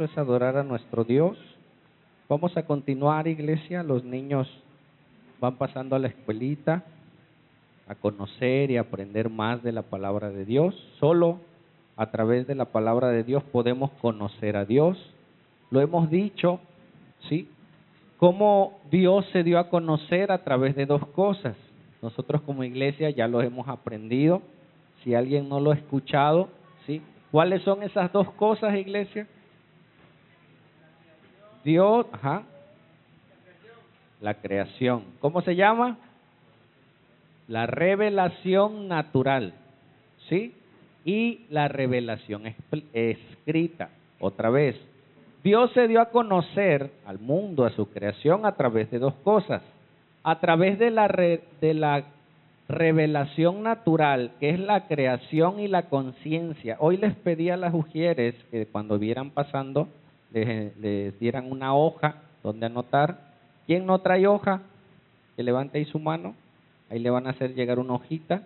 eso es adorar a nuestro Dios. Vamos a continuar, iglesia. Los niños van pasando a la escuelita a conocer y aprender más de la palabra de Dios. Solo a través de la palabra de Dios podemos conocer a Dios. Lo hemos dicho, ¿sí? Cómo Dios se dio a conocer a través de dos cosas. Nosotros como iglesia ya lo hemos aprendido. Si alguien no lo ha escuchado, ¿sí? ¿Cuáles son esas dos cosas, iglesia? Dios, la creación. ¿Cómo se llama? La revelación natural, ¿sí? Y la revelación escrita. Otra vez, Dios se dio a conocer al mundo, a su creación, a través de dos cosas. A través de la revelación natural, que es la creación y la conciencia. Hoy les pedí a las ujieres que cuando vieran pasando, les dieran una hoja donde anotar. ¿Quién no trae hoja? Que levante ahí su mano. Ahí le van a hacer llegar una hojita.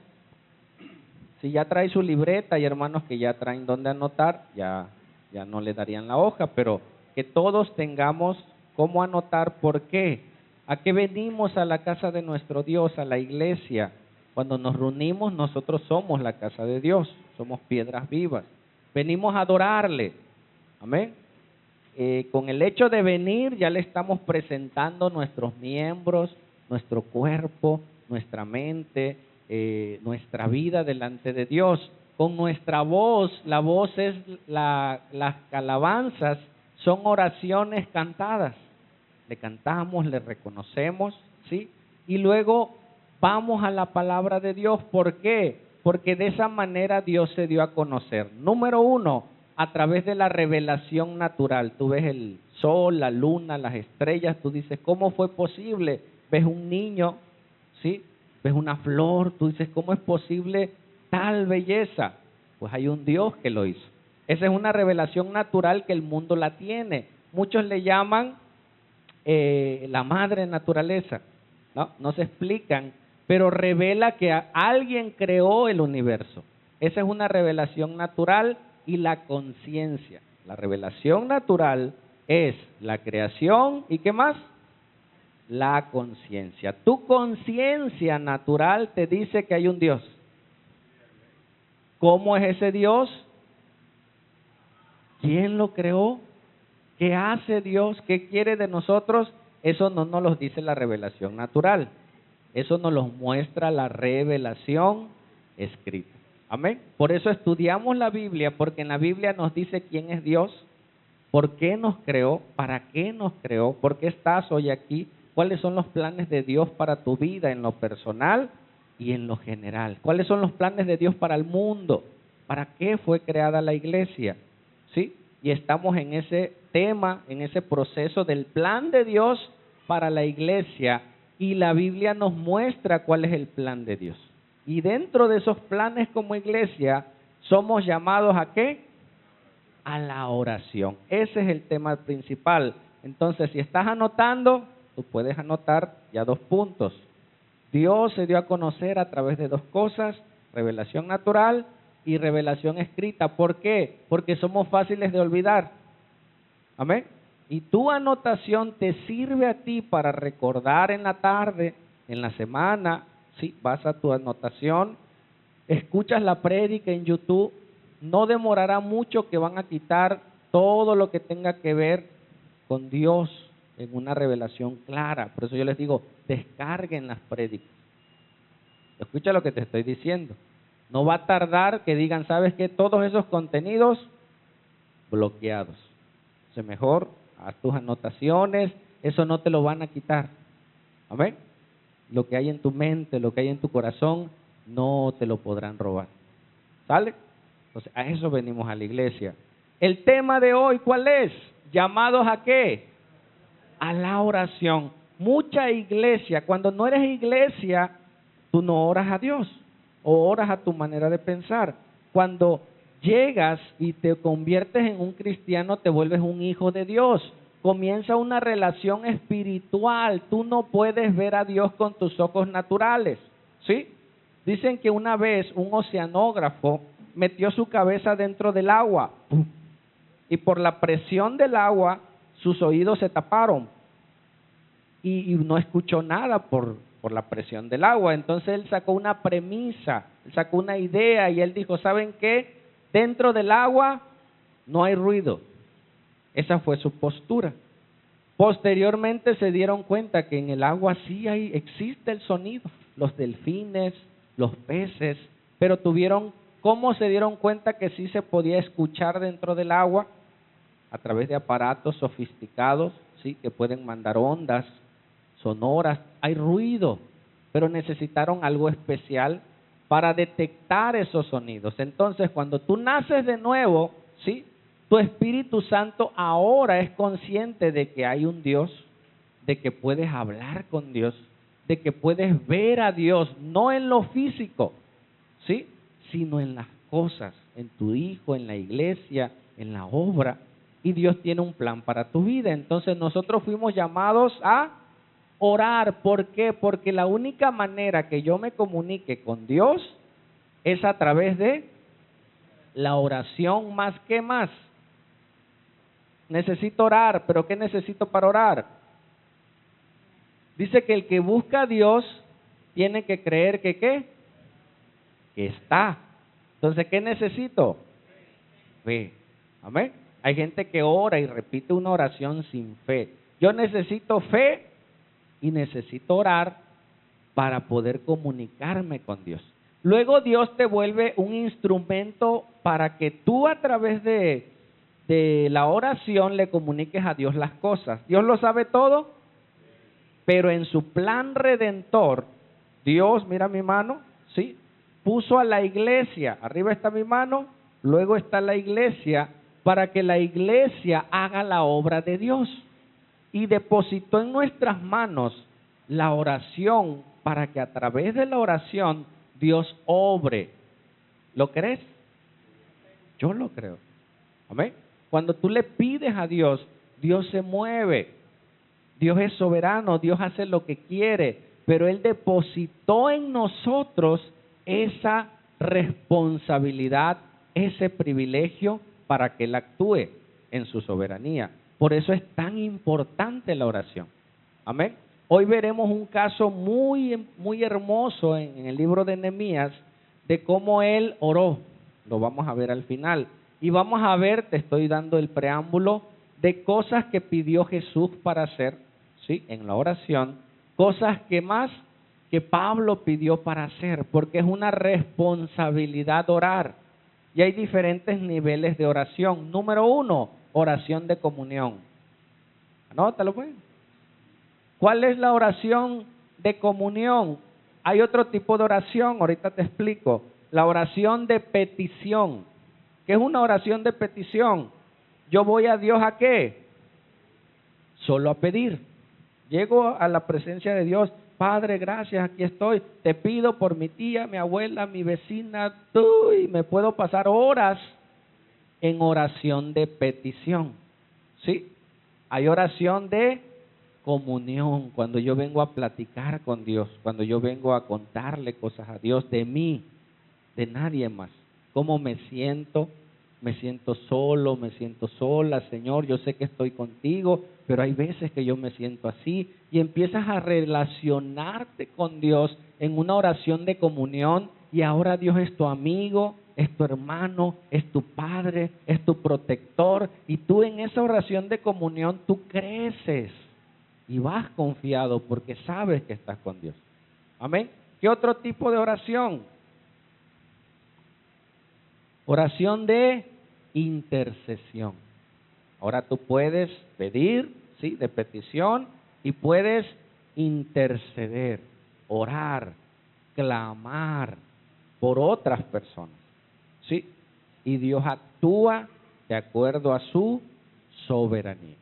Si ya trae su libreta, y hermanos que ya traen donde anotar, ya no le darían la hoja, pero que todos tengamos cómo anotar. ¿Por qué? ¿A qué venimos a la casa de nuestro Dios, a la iglesia? Cuando nos reunimos, nosotros somos la casa de Dios, somos piedras vivas. Venimos a adorarle. Amén. Con el hecho de venir ya le estamos presentando nuestros miembros, nuestro cuerpo, nuestra mente, nuestra vida delante de Dios. Con nuestra voz, la voz es las alabanzas, son oraciones cantadas. Le cantamos, le reconocemos, ¿sí? Y luego vamos a la palabra de Dios. ¿Por qué? Porque de esa manera Dios se dio a conocer. Número uno, a través de la revelación natural. Tú ves el sol, la luna, las estrellas, tú dices, ¿cómo fue posible? Ves un niño, ¿sí? Ves una flor, tú dices, ¿cómo es posible tal belleza? Pues hay un Dios que lo hizo. Esa es una revelación natural que el mundo la tiene. Muchos le llaman la madre naturaleza, no se explican, pero revela que alguien creó el universo. Esa es una revelación natural. Y la conciencia, la revelación natural es la creación, ¿y qué más? La conciencia. Tu conciencia natural te dice que hay un Dios. ¿Cómo es ese Dios? ¿Quién lo creó? ¿Qué hace Dios? ¿Qué quiere de nosotros? Eso no nos lo dice la revelación natural. Eso nos lo muestra la revelación escrita. Amén. Por eso estudiamos la Biblia, porque en la Biblia nos dice quién es Dios, por qué nos creó, para qué nos creó, por qué estás hoy aquí, cuáles son los planes de Dios para tu vida en lo personal y en lo general. ¿Cuáles son los planes de Dios para el mundo? ¿Para qué fue creada la iglesia? ¿Sí? Y estamos en ese tema, en ese proceso del plan de Dios para la iglesia, y la Biblia nos muestra cuál es el plan de Dios. Y dentro de esos planes como iglesia, somos llamados ¿a qué? A la oración. Ese es el tema principal. Entonces, si estás anotando, tú puedes anotar ya 2 puntos. Dios se dio a conocer a través de 2 cosas, revelación natural y revelación escrita. ¿Por qué? Porque somos fáciles de olvidar. Amén. Y tu anotación te sirve a ti para recordar en la tarde, en la semana. Sí, vas a tu anotación, escuchas la prédica en YouTube, no demorará mucho que van a quitar todo lo que tenga que ver con Dios en una revelación clara. Por eso yo les digo, descarguen las prédicas. Escucha lo que te estoy diciendo. No va a tardar que digan, ¿sabes qué? Todos esos contenidos bloqueados. Entonces mejor haz tus anotaciones, eso no te lo van a quitar. Amén. Lo que hay en tu mente, lo que hay en tu corazón, no te lo podrán robar. ¿Sale? Entonces, a eso venimos a la iglesia. El tema de hoy, ¿cuál es? ¿Llamados a qué? A la oración. Mucha iglesia, cuando no eres iglesia, tú no oras a Dios, o oras a tu manera de pensar. Cuando llegas y te conviertes en un cristiano, te vuelves un hijo de Dios. Comienza una relación espiritual. Tú no puedes ver a Dios con tus ojos naturales, ¿sí? Dicen que una vez un oceanógrafo metió su cabeza dentro del agua. ¡Pum! Y por la presión del agua, sus oídos se taparon. Y no escuchó nada por la presión del agua. Entonces él sacó una premisa, él sacó una idea y él dijo, ¿saben qué? Dentro del agua no hay ruido. Esa fue su postura. Posteriormente se dieron cuenta que en el agua sí existe el sonido. Los delfines, los peces, pero ¿cómo se dieron cuenta que sí se podía escuchar dentro del agua? A través de aparatos sofisticados, sí, que pueden mandar ondas sonoras. Hay ruido, pero necesitaron algo especial para detectar esos sonidos. Entonces, cuando tú naces de nuevo, sí, tu Espíritu Santo ahora es consciente de que hay un Dios, de que puedes hablar con Dios, de que puedes ver a Dios, no en lo físico, ¿sí?, sino en las cosas, en tu hijo, en la iglesia, en la obra. Y Dios tiene un plan para tu vida. Entonces nosotros fuimos llamados a orar. ¿Por qué? Porque la única manera que yo me comunique con Dios es a través de la oración. Más que más. Necesito orar, pero ¿qué necesito para orar? Dice que el que busca a Dios tiene que creer que ¿qué? Que está. Entonces, ¿qué necesito? Fe. Amén. Hay gente que ora y repite una oración sin fe. Yo necesito fe y necesito orar para poder comunicarme con Dios. Luego Dios te vuelve un instrumento para que tú a través de la oración le comuniques a Dios las cosas. Dios lo sabe todo, pero en su plan redentor, Dios, mira mi mano, ¿sí?, puso a la iglesia, arriba está mi mano, luego está la iglesia, para que la iglesia haga la obra de Dios. Y depositó en nuestras manos la oración para que a través de la oración Dios obre. ¿Lo crees? Yo lo creo. Amén. Cuando tú le pides a Dios, Dios se mueve. Dios es soberano, Dios hace lo que quiere, pero Él depositó en nosotros esa responsabilidad, ese privilegio para que Él actúe en su soberanía. Por eso es tan importante la oración. Amén. Hoy veremos un caso muy, muy hermoso en el libro de Nehemías de cómo él oró. Lo vamos a ver al final. Y vamos a ver, te estoy dando el preámbulo de cosas que pidió Jesús para hacer, ¿sí?, en la oración, cosas que Pablo pidió para hacer, porque es una responsabilidad orar. Y hay diferentes niveles de oración. Número 1, oración de comunión. Anótalo pues. ¿Cuál es la oración de comunión? Hay otro tipo de oración, ahorita te explico. La oración de petición. ¿Qué es una oración de petición? Yo voy a Dios ¿a qué? Solo a pedir. Llego a la presencia de Dios. Padre, gracias, aquí estoy. Te pido por mi tía, mi abuela, mi vecina, tú, y me puedo pasar horas en oración de petición. ¿Sí? Hay oración de comunión, cuando yo vengo a platicar con Dios, cuando yo vengo a contarle cosas a Dios de mí, de nadie más. ¿Cómo me siento? Me siento solo, me siento sola, Señor, yo sé que estoy contigo, pero hay veces que yo me siento así, y empiezas a relacionarte con Dios en una oración de comunión, y ahora Dios es tu amigo, es tu hermano, es tu padre, es tu protector, y tú en esa oración de comunión tú creces y vas confiado porque sabes que estás con Dios. Amén. ¿Qué otro tipo de oración? Oración de intercesión. Ahora tú puedes pedir, ¿sí?, de petición, y puedes interceder, orar, clamar por otras personas, ¿sí? Y Dios actúa de acuerdo a su soberanía.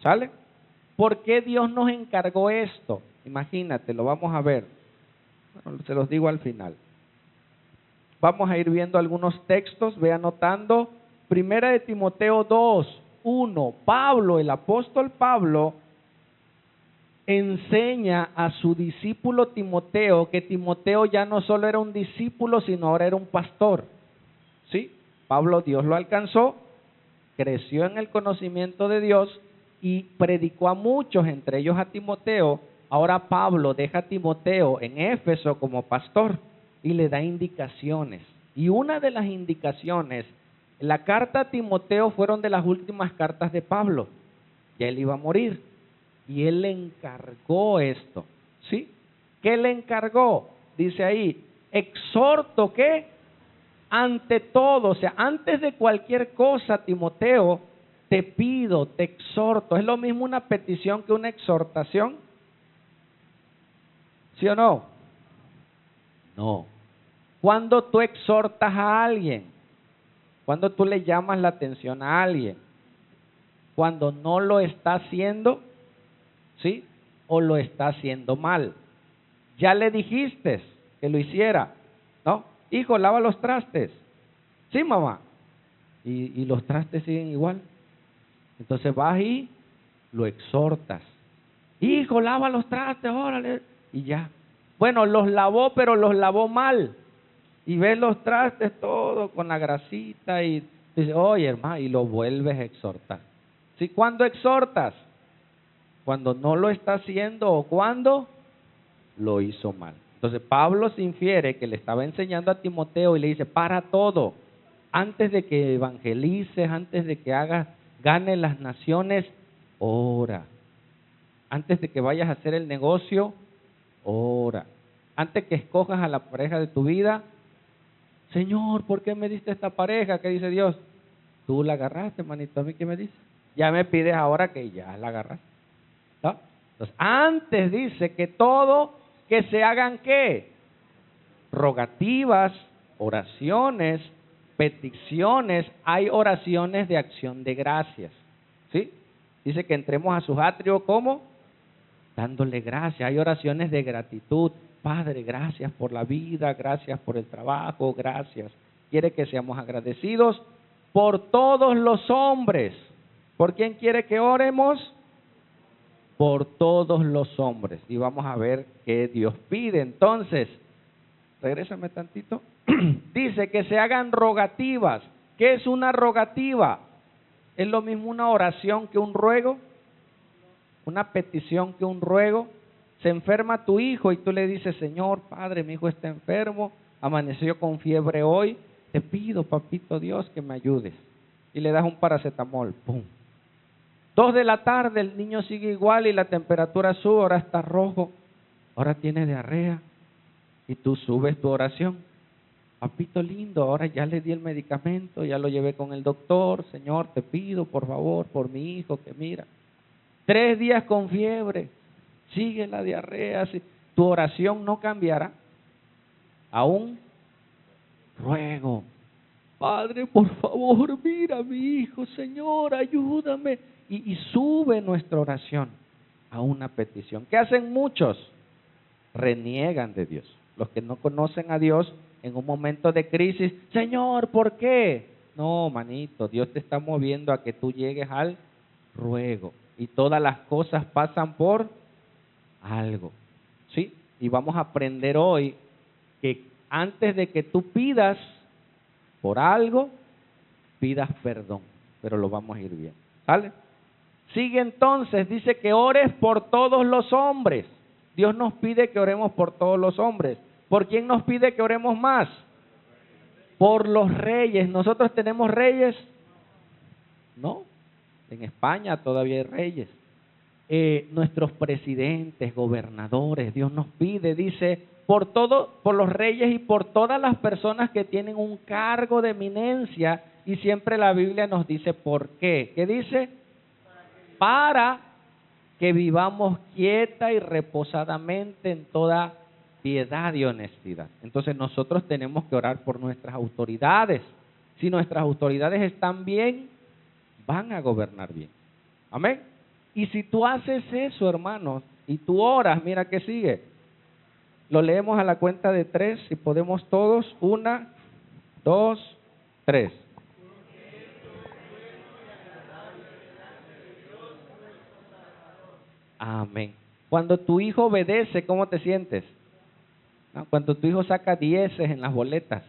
¿Sale? ¿Por qué Dios nos encargó esto? Imagínate, lo vamos a ver. Bueno, se los digo al final. Vamos a ir viendo algunos textos, ve anotando. Primera de Timoteo 2:1. Pablo, el apóstol Pablo, enseña a su discípulo Timoteo que Timoteo ya no solo era un discípulo, sino ahora era un pastor. ¿Sí? Pablo, Dios lo alcanzó creció en el conocimiento de Dios y predicó a muchos, entre ellos a Timoteo. Ahora Pablo deja a Timoteo en Éfeso como pastor y le da indicaciones. Y una de las indicaciones, la carta a Timoteo fueron de las últimas cartas de Pablo. Ya él iba a morir y él le encargó esto, ¿sí? ¿Qué le encargó? Dice ahí, exhorto que ante todo, o sea, antes de cualquier cosa, Timoteo, te pido, te exhorto. ¿Es lo mismo una petición que una exhortación? ¿Sí o no? No. Cuando tú exhortas a alguien, cuando tú le llamas la atención a alguien, cuando no lo está haciendo, ¿sí? O lo está haciendo mal. Ya le dijiste que lo hiciera, ¿no? Hijo, lava los trastes. Sí, mamá. Y los trastes siguen igual. Entonces vas y lo exhortas. Hijo, lava los trastes, órale. Y ya. Bueno, los lavó, pero los lavó mal. Y ves los trastes todo con la grasita y dice, oye, hermano, y lo vuelves a exhortar. ¿Sí? ¿Cuándo exhortas? Cuando no lo está haciendo o cuando lo hizo mal. Entonces Pablo se infiere que le estaba enseñando a Timoteo y le dice, para todo, antes de que evangelices, antes de que ganes las naciones, ora. Antes de que vayas a hacer el negocio, ora. Antes que escojas a la pareja de tu vida, Señor, ¿por qué me diste esta pareja? ¿Qué dice Dios? Tú la agarraste, manito, ¿a mí qué me dices? Ya me pides ahora que ya la agarraste, ¿no? Entonces, antes dice que todo, que se hagan ¿qué? Rogativas, oraciones, peticiones. Hay oraciones de acción de gracias, ¿sí? Dice que entremos a sus atrios, ¿cómo? Dándole gracias. Hay oraciones de gratitud. Padre, gracias por la vida, gracias por el trabajo, gracias. Quiere que seamos agradecidos por todos los hombres. ¿Por quién quiere que oremos? Por todos los hombres. Y vamos a ver qué Dios pide. Entonces, regrésame tantito. Dice que se hagan rogativas. ¿Qué es una rogativa? ¿Es lo mismo una oración que un ruego? ¿Una petición que un ruego? Se enferma tu hijo y tú le dices, Señor, Padre, mi hijo está enfermo, amaneció con fiebre hoy, te pido, papito Dios, que me ayudes. Y le das un paracetamol, ¡pum! 2 de la tarde, el niño sigue igual y la temperatura sube, ahora está rojo, ahora tiene diarrea. Y tú subes tu oración. Papito lindo, ahora ya le di el medicamento, ya lo llevé con el doctor, Señor, te pido, por favor, por mi hijo, que mira. 3 días con fiebre, sigue la diarrea, tu oración no cambiará. Aún ruego, Padre, por favor, mira a mi hijo, Señor, ayúdame. Y sube nuestra oración a una petición. ¿Qué hacen muchos? Reniegan de Dios. Los que no conocen a Dios en un momento de crisis, Señor, ¿por qué? No, manito, Dios te está moviendo a que tú llegues al ruego. Y todas las cosas pasan por algo, ¿sí? Y vamos a aprender hoy que antes de que tú pidas por algo, pidas perdón, pero lo vamos a ir bien, ¿sale? Sigue entonces, dice que ores por todos los hombres. Dios nos pide que oremos por todos los hombres. ¿Por quién nos pide que oremos más? Por los reyes. ¿Nosotros tenemos reyes? No, en España todavía hay reyes. Nuestros presidentes, gobernadores, Dios nos pide, dice, por los reyes y por todas las personas que tienen un cargo de eminencia, y siempre la Biblia nos dice por qué. ¿Qué dice? Para que vivamos quieta y reposadamente en toda piedad y honestidad. Entonces nosotros tenemos que orar por nuestras autoridades. Si nuestras autoridades están bien, van a gobernar bien. Amén. Y si tú haces eso, hermanos, y tú oras, mira que sigue. Lo leemos a la cuenta de 3, si podemos todos. 1, 2, 3. Amén. Cuando tu hijo obedece, ¿cómo te sientes? ¿No? Cuando tu hijo saca 10 en las boletas,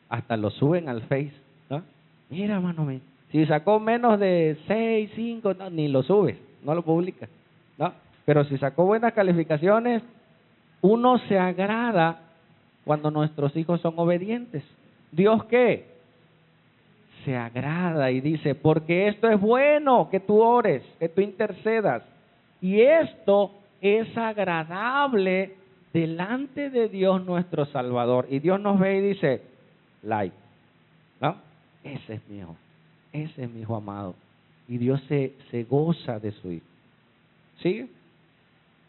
hasta lo suben al Face, ¿no? Mira, hermano, Si sacó menos de 6, 5, no, ni lo subes, no lo publicas, ¿no? Pero si sacó buenas calificaciones, uno se agrada cuando nuestros hijos son obedientes. ¿Dios qué? Se agrada y dice, porque esto es bueno, que tú ores, que tú intercedas. Y esto es agradable delante de Dios nuestro Salvador. Y Dios nos ve y dice, like, ¿no? Ese es mi hijo, ese es mi hijo amado. Y Dios se goza de su hijo. ¿Sí?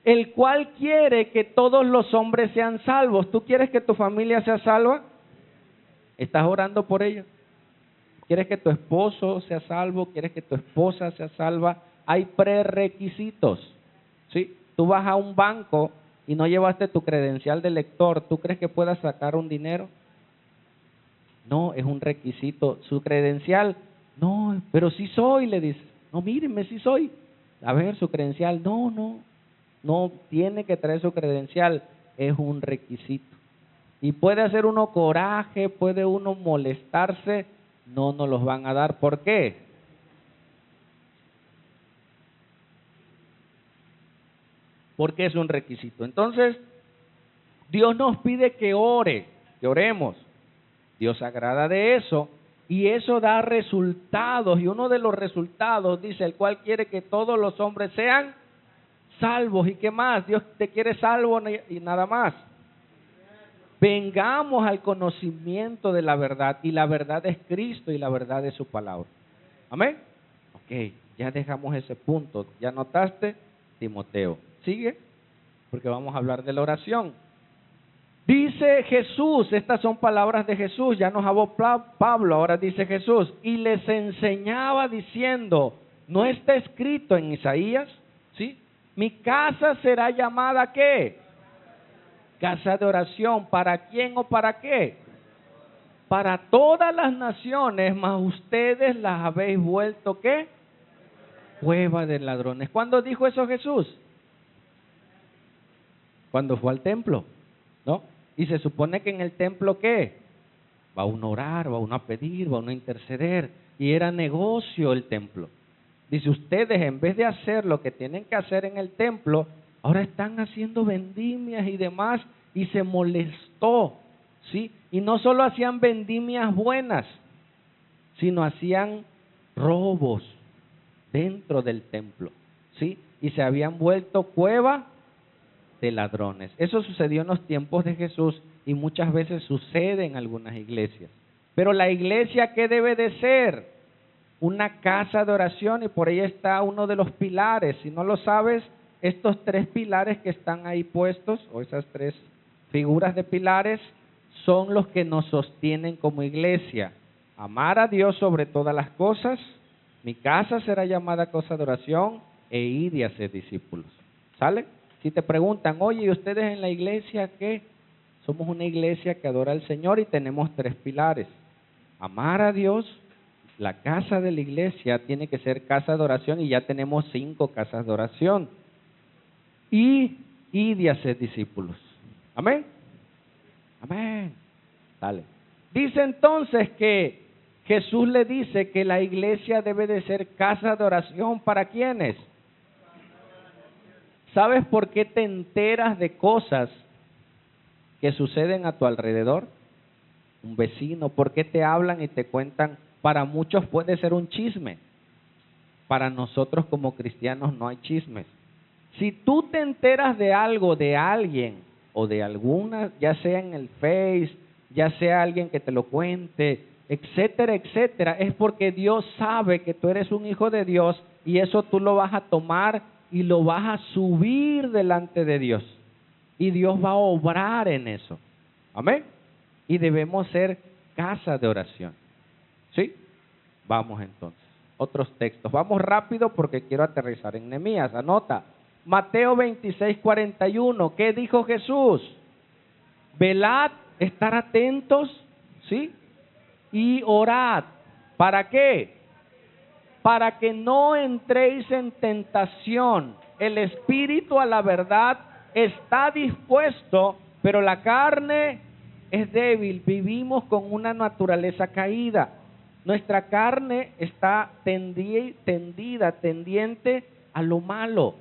El cual quiere que todos los hombres sean salvos. ¿Tú quieres que tu familia sea salva? ¿Estás orando por ella? ¿Quieres que tu esposo sea salvo? ¿Quieres que tu esposa sea salva? Hay prerequisitos, ¿sí? Tú vas a un banco y no llevaste tu credencial de lector, ¿tú crees que puedas sacar un dinero? No, es un requisito. Su credencial, no, pero sí soy, le dice. No, mírenme, sí soy. A ver, su credencial, no tiene que traer su credencial, es un requisito. Y puede hacer uno coraje, puede uno molestarse, no nos los van a dar. ¿Por qué? Porque es un requisito. Entonces, Dios nos pide que oremos. Dios se agrada de eso y eso da resultados. Y uno de los resultados dice, el cual quiere que todos los hombres sean salvos. ¿Y qué más? Dios te quiere salvo y nada más. Vengamos al conocimiento de la verdad, y la verdad es Cristo y la verdad es su palabra. ¿Amén? Ok, ya dejamos ese punto. ¿Ya notaste? Timoteo. ¿Sigue? Porque vamos a hablar de la oración. Dice Jesús, estas son palabras de Jesús, ya nos habló Pablo, ahora dice Jesús, y les enseñaba diciendo, ¿no está escrito en Isaías? ¿Sí? Mi casa será llamada ¿qué? Casa de oración. ¿Para quién o para qué? Para todas las naciones, mas ustedes las habéis vuelto ¿qué? Cueva de ladrones. ¿Cuándo dijo eso Jesús? Cuando fue al templo, ¿no? Y se supone que en el templo ¿qué? Va uno a orar, va uno a pedir, va uno a interceder. Y era negocio el templo. Dice, ustedes en vez de hacer lo que tienen que hacer en el templo, ahora están haciendo vendimias y demás, y se molestó, ¿sí? Y no solo hacían vendimias buenas, sino hacían robos dentro del templo, ¿sí? Y se habían vuelto cueva de ladrones. Eso sucedió en los tiempos de Jesús y muchas veces sucede en algunas iglesias. Pero la iglesia, ¿qué debe de ser? Una casa de oración, y por ahí está uno de los pilares. Si no lo sabes, estos 3 pilares que están ahí puestos, o esas 3 figuras de pilares, son los que nos sostienen como iglesia. Amar a Dios sobre todas las cosas, mi casa será llamada casa de oración, e ir y hacer discípulos. ¿Sale? Si te preguntan, oye, ¿y ustedes en la iglesia qué? Somos una iglesia que adora al Señor y tenemos 3 pilares. Amar a Dios. La casa de la iglesia tiene que ser casa de oración y ya tenemos 5 casas de oración. Y de hacer discípulos. ¿Amén? Amén. Dale. Dice entonces que Jesús le dice que la iglesia debe de ser casa de oración. ¿Para quiénes? ¿Sabes por qué te enteras de cosas que suceden a tu alrededor? Un vecino, ¿por qué te hablan y te cuentan? Para muchos puede ser un chisme. Para nosotros como cristianos no hay chismes. Si tú te enteras de algo de alguien o de alguna, ya sea en el Face, ya sea alguien que te lo cuente, etcétera, etcétera, es porque Dios sabe que tú eres un hijo de Dios y eso tú lo vas a tomar y lo vas a subir delante de Dios. Y Dios va a obrar en eso. Amén. Y debemos ser casa de oración. ¿Sí? Vamos entonces. Otros textos. Vamos rápido porque quiero aterrizar en Nehemías. Anota. Mateo 26:41. ¿Qué dijo Jesús? Velad, estar atentos, ¿sí? Y orad. ¿Para qué? Para que no entréis en tentación. El espíritu a la verdad está dispuesto, pero la carne es débil. Vivimos con una naturaleza caída. Nuestra carne está tendiente a lo malo.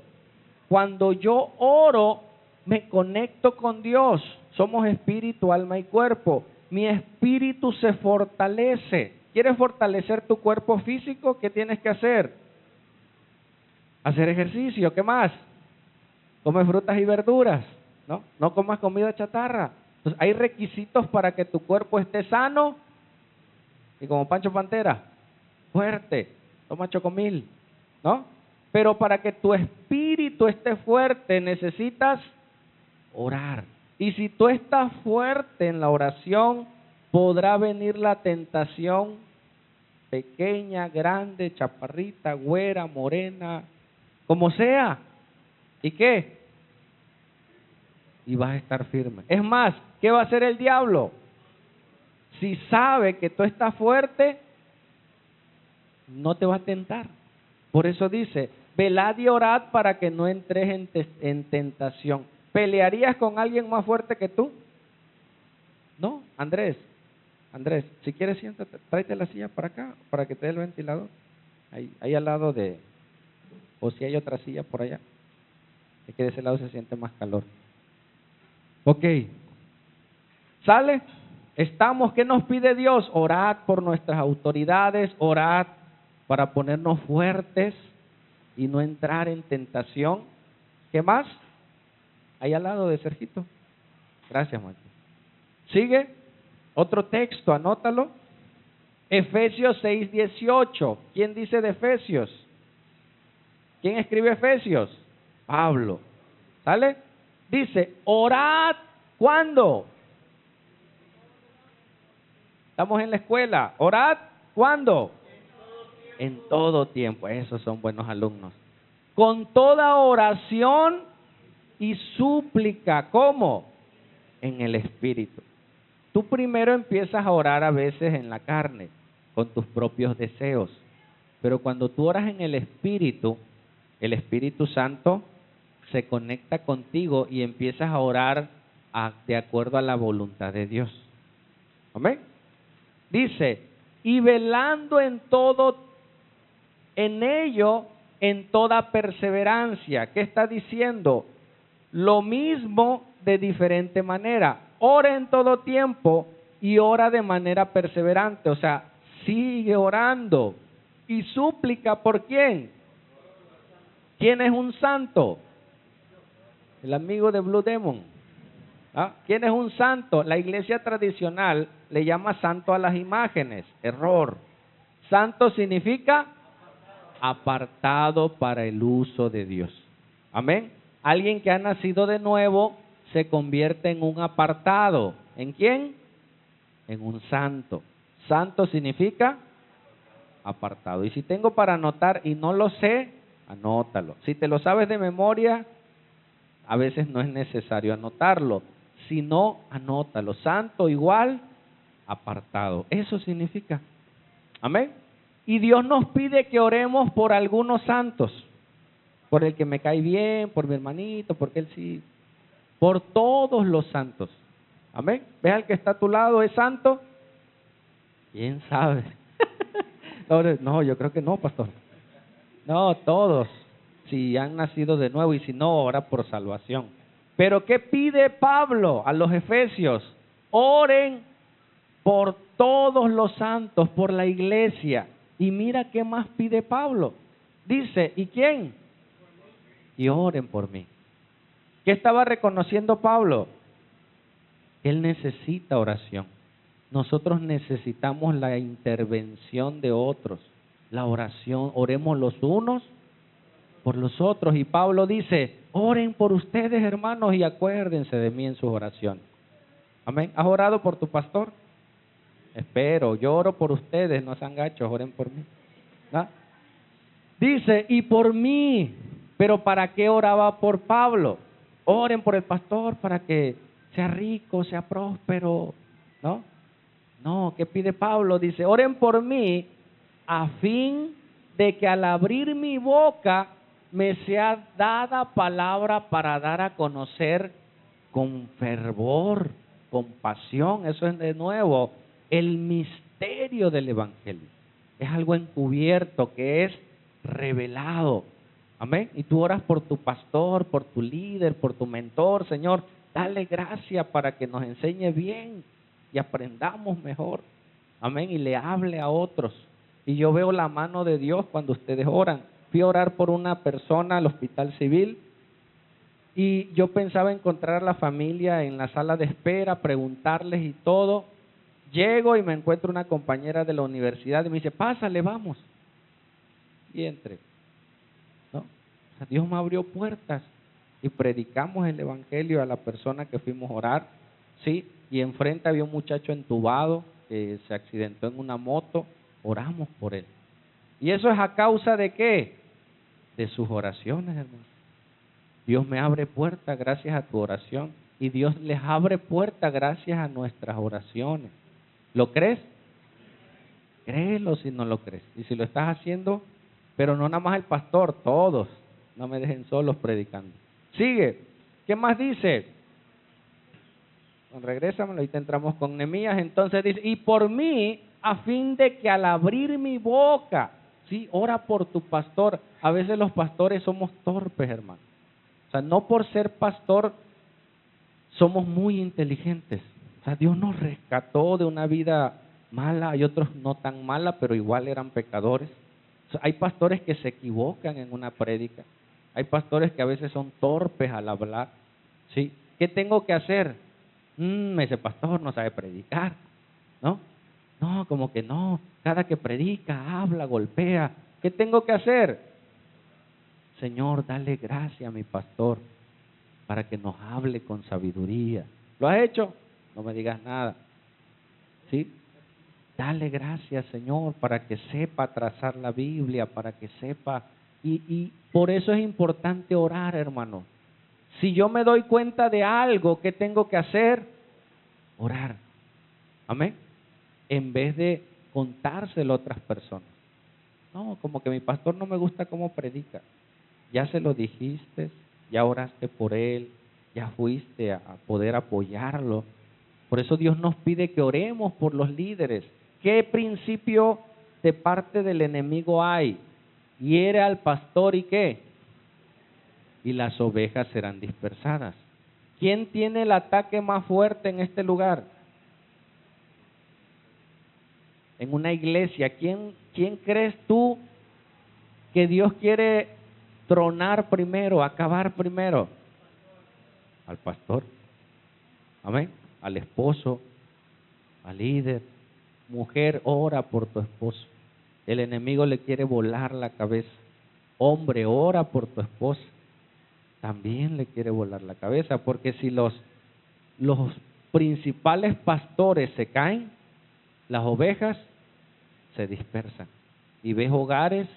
Cuando yo oro, me conecto con Dios. Somos espíritu, alma y cuerpo. Mi espíritu se fortalece. ¿Quieres fortalecer tu cuerpo físico? ¿Qué tienes que hacer? Hacer ejercicio. ¿Qué más? Come frutas y verduras, ¿no? No comas comida chatarra. Entonces, hay requisitos para que tu cuerpo esté sano y como Pancho Pantera, fuerte. Toma chocomil, ¿no? Pero para que tu espíritu esté fuerte necesitas orar. Y si tú estás fuerte en la oración, podrá venir la tentación, pequeña, grande, chaparrita, güera, morena, como sea. ¿Y qué? Y vas a estar firme. Es más, ¿qué va a hacer el diablo? Si sabe que tú estás fuerte, no te va a tentar. Por eso dice, velad y orad para que no entres en tentación. ¿Pelearías con alguien más fuerte que tú? No, Andrés, si quieres siéntate, tráete la silla para acá, para que te dé el ventilador. Ahí al lado de, o si hay otra silla por allá, es que de ese lado se siente más calor. Ok, ¿sale? Estamos, ¿qué nos pide Dios? Orad por nuestras autoridades, orad para ponernos fuertes y no entrar en tentación. ¿Qué más? Ahí al lado de Sergito. Gracias, Macho. Sigue, otro texto, anótalo. Efesios 6:18. ¿Quién dice de Efesios? ¿Quién escribe Efesios? Pablo. ¿Sale? Dice, orad, ¿cuándo? Estamos en la escuela. Orad, ¿cuándo? En todo tiempo. Esos son buenos alumnos. Con toda oración y súplica. ¿Cómo? En el Espíritu. Tú primero empiezas a orar a veces en la carne, con tus propios deseos. Pero cuando tú oras en el Espíritu Santo se conecta contigo y empiezas a orar de acuerdo a la voluntad de Dios. ¿Amén? Dice, y velando en todo, en ello, en toda perseverancia. ¿Qué está diciendo? Lo mismo de diferente manera. Ora en todo tiempo y ora de manera perseverante. O sea, sigue orando. Y súplica, ¿por quién? ¿Quién es un santo? El amigo de Blue Demon. ¿Ah? ¿Quién es un santo? La iglesia tradicional le llama santo a las imágenes. Error. Santo significa apartado para el uso de Dios. Amén. Alguien que ha nacido de nuevo se convierte en un apartado. ¿En quién? En un santo. Santo significa apartado. Y si tengo para anotar y no lo sé, anótalo. Si te lo sabes de memoria, a veces no es necesario anotarlo. Si no, anótalo. Santo igual, apartado. Eso significa. Amén. Y Dios nos pide que oremos por algunos santos. Por el que me cae bien, por mi hermanito, porque él sí. Por todos los santos. Amén. ¿Ves al que está a tu lado? ¿Es santo? ¿Quién sabe? No, yo creo que no, pastor. No, todos. Si han nacido de nuevo y si no, ora por salvación. Pero ¿qué pide Pablo a los efesios? Oren por todos los santos, por la iglesia. Y mira qué más pide Pablo. Dice, ¿y quién? Y oren por mí. ¿Qué estaba reconociendo Pablo? Él necesita oración. Nosotros necesitamos la intervención de otros. La oración, oremos los unos por los otros. Y Pablo dice, oren por ustedes, hermanos, y acuérdense de mí en sus oraciones. Amén. ¿Has orado por tu pastor? Espero, yo oro por ustedes, no sean gachos, oren por mí. ¿No? Dice, y por mí. Pero ¿para qué oraba por Pablo? Oren por el pastor para que sea rico, sea próspero. ¿No? No, ¿qué pide Pablo? Dice, oren por mí a fin de que al abrir mi boca me sea dada palabra para dar a conocer con fervor, con pasión, eso es de nuevo, el misterio misterio del Evangelio. Es algo encubierto que es revelado. Amén. Y tú oras por tu pastor, por tu líder, por tu mentor. Señor, dale gracia para que nos enseñe bien y aprendamos mejor. Amén. Y le hable a otros. Y yo veo la mano de Dios cuando ustedes oran. Fui a orar por una persona al hospital civil y yo pensaba encontrar a la familia en la sala de espera, preguntarles y todo. Llego y me encuentro una compañera de la universidad y me dice, pásale, vamos. Y entré. ¿No? O sea, Dios me abrió puertas y predicamos el evangelio a la persona que fuimos a orar, ¿sí? Y enfrente había un muchacho entubado que se accidentó en una moto, oramos por él. ¿Y eso es a causa de qué? De sus oraciones, hermano. Dios me abre puertas gracias a tu oración y Dios les abre puertas gracias a nuestras oraciones. ¿Lo crees? Créelo si no lo crees. Y si lo estás haciendo, pero no nada más el pastor, todos. No me dejen solos predicando. Sigue. ¿Qué más dice? Regrésamelo, ahorita entramos con Nehemías. Entonces dice, y por mí, a fin de que al abrir mi boca, sí, ora por tu pastor. A veces los pastores somos torpes, hermano. O sea, no por ser pastor somos muy inteligentes. O sea, Dios nos rescató de una vida mala, hay otros no tan mala, pero igual eran pecadores. O sea, hay pastores que se equivocan en una prédica. Hay pastores que a veces son torpes al hablar. ¿Sí? ¿Qué tengo que hacer? Ese pastor no sabe predicar, ¿no? No, como que no. Cada que predica, habla, golpea. ¿Qué tengo que hacer? Señor, dale gracia a mi pastor para que nos hable con sabiduría. ¿Lo has hecho? No me digas nada. ¿Sí? Dale gracias, Señor, para que sepa trazar la Biblia, para que sepa. Y por eso es importante orar, hermano. Si yo me doy cuenta de algo, ¿qué tengo que hacer? Orar. Amén. En vez de contárselo a otras personas. No, como que mi pastor no me gusta cómo predica. Ya se lo dijiste, ya oraste por él, ya fuiste a poder apoyarlo. Por eso Dios nos pide que oremos por los líderes. ¿Qué principio de parte del enemigo hay? Hiere al pastor y ¿qué? Y las ovejas serán dispersadas. ¿Quién tiene el ataque más fuerte en este lugar? En una iglesia. ¿Quién crees tú que Dios quiere tronar primero, acabar primero? Al pastor. Amén. Al esposo, al líder. Mujer, ora por tu esposo. El enemigo le quiere volar la cabeza. Hombre, ora por tu esposa. También le quiere volar la cabeza, porque si los principales pastores se caen, las ovejas se dispersan. Y ves hogares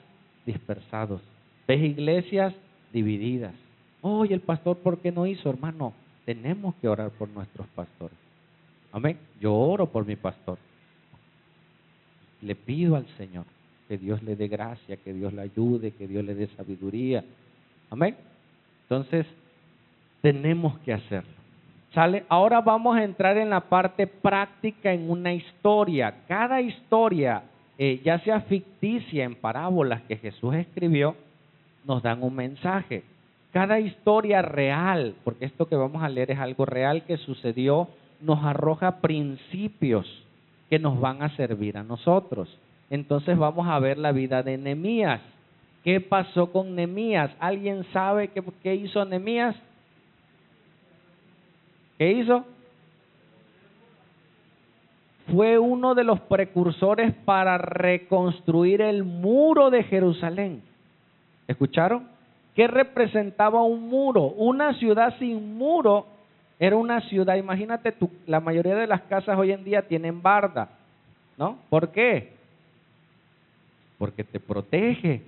dispersados. Ves iglesias divididas. Oye, el pastor, ¿por qué no hizo, hermano? Tenemos que orar por nuestros pastores. Amén. Yo oro por mi pastor. Le pido al Señor que Dios le dé gracia, que Dios le ayude, que Dios le dé sabiduría. Amén. Entonces, tenemos que hacerlo. ¿Sale? Ahora vamos a entrar en la parte práctica en una historia. Cada historia, ya sea ficticia en parábolas que Jesús escribió, nos dan un mensaje. Cada historia real, porque esto que vamos a leer es algo real que sucedió, nos arroja principios que nos van a servir a nosotros. Entonces vamos a ver la vida de Nehemías. ¿Qué pasó con Nehemías? ¿Alguien sabe qué hizo Nehemías? ¿Qué hizo? Fue uno de los precursores para reconstruir el muro de Jerusalén. ¿Escucharon? ¿Qué representaba un muro? Una ciudad sin muro era una ciudad, imagínate tú, la mayoría de las casas hoy en día tienen barda, ¿no? ¿Por qué? Porque te protege.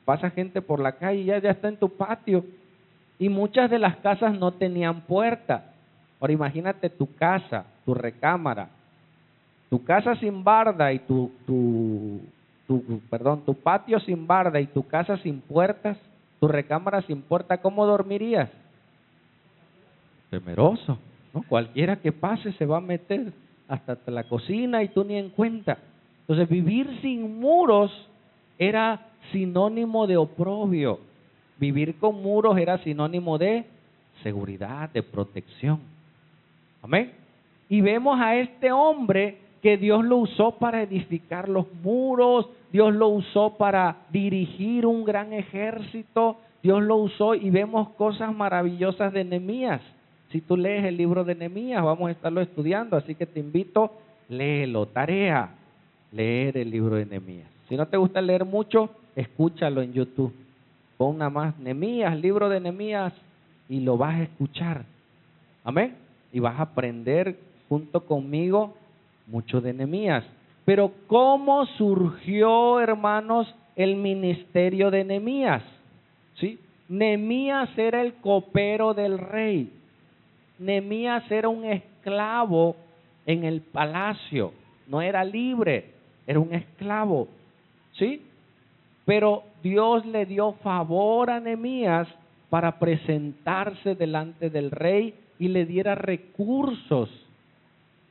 Pasa gente por la calle y ya está en tu patio. Y muchas de las casas no tenían puerta. Ahora imagínate tu casa, tu recámara, tu casa sin barda y tu patio sin barda y tu casa sin puertas, tu recámara sin puerta, ¿cómo dormirías? Temeroso, ¿no? Cualquiera que pase se va a meter hasta la cocina y tú ni en cuenta. Entonces, vivir sin muros era sinónimo de oprobio. Vivir con muros era sinónimo de seguridad, de protección. Amén. Y vemos a este hombre que Dios lo usó para edificar los muros, Dios lo usó para dirigir un gran ejército, Dios lo usó y vemos cosas maravillosas de Nehemías. Si tú lees el libro de Nehemías, vamos a estarlo estudiando, así que te invito, léelo, tarea, leer el libro de Nehemías. Si no te gusta leer mucho, escúchalo en YouTube. Pon nada más Nehemías, libro de Nehemías, y lo vas a escuchar. Amén. Y vas a aprender junto conmigo mucho de Nehemías. Pero ¿cómo surgió, hermanos, el ministerio de Nehemías? ¿Sí? Nehemías era el copero del rey. Nehemías era un esclavo en el palacio. No era libre, era un esclavo. ¿Sí? Pero Dios le dio favor a Nehemías para presentarse delante del rey y le diera recursos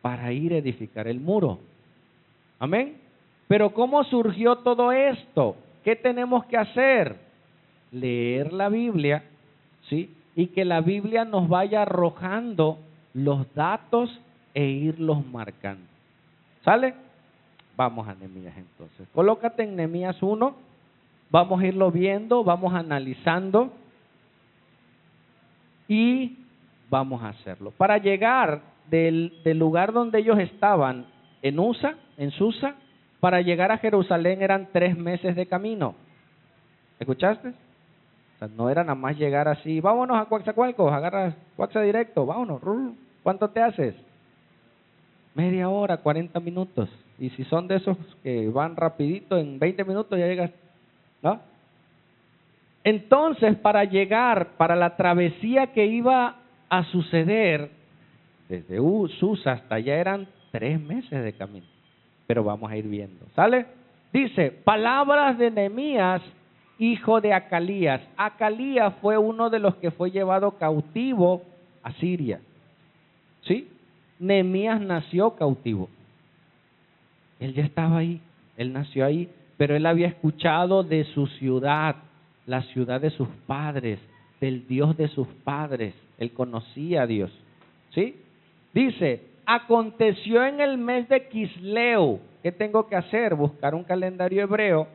para ir a edificar el muro. Amén. Pero ¿cómo surgió todo esto? ¿Qué tenemos que hacer? Leer la Biblia, ¿sí? Y que la Biblia nos vaya arrojando los datos e irlos marcando. ¿Sale? Vamos a Nehemías entonces. Colócate en Nehemías 1. Vamos a irlo viendo, vamos analizando y vamos a hacerlo. Para llegar del lugar donde ellos estaban, en Susa, para llegar a Jerusalén eran 3 meses de camino. ¿Escuchaste? O sea, no era nada más llegar así, vámonos a Coatzacoalcos, agarras Coatza directo, vámonos. ¿Cuánto te haces? Media hora, 40 minutos. Y si son de esos que van rapidito, en 20 minutos ya llegas, ¿no? Entonces, para llegar, para la travesía que iba a suceder, desde Susa hasta allá eran 3 meses de camino. Pero vamos a ir viendo, ¿sale? Dice, palabras de Nehemías, hijo de Acalías. Acalías fue uno de los que fue llevado cautivo a Siria. ¿Sí? Nehemías nació cautivo. Él ya estaba ahí, él nació ahí, pero él había escuchado de su ciudad, la ciudad de sus padres, del Dios de sus padres. Él conocía a Dios. ¿Sí? Dice, aconteció en el mes de Quisleu. ¿Qué tengo que hacer? Buscar un calendario hebreo,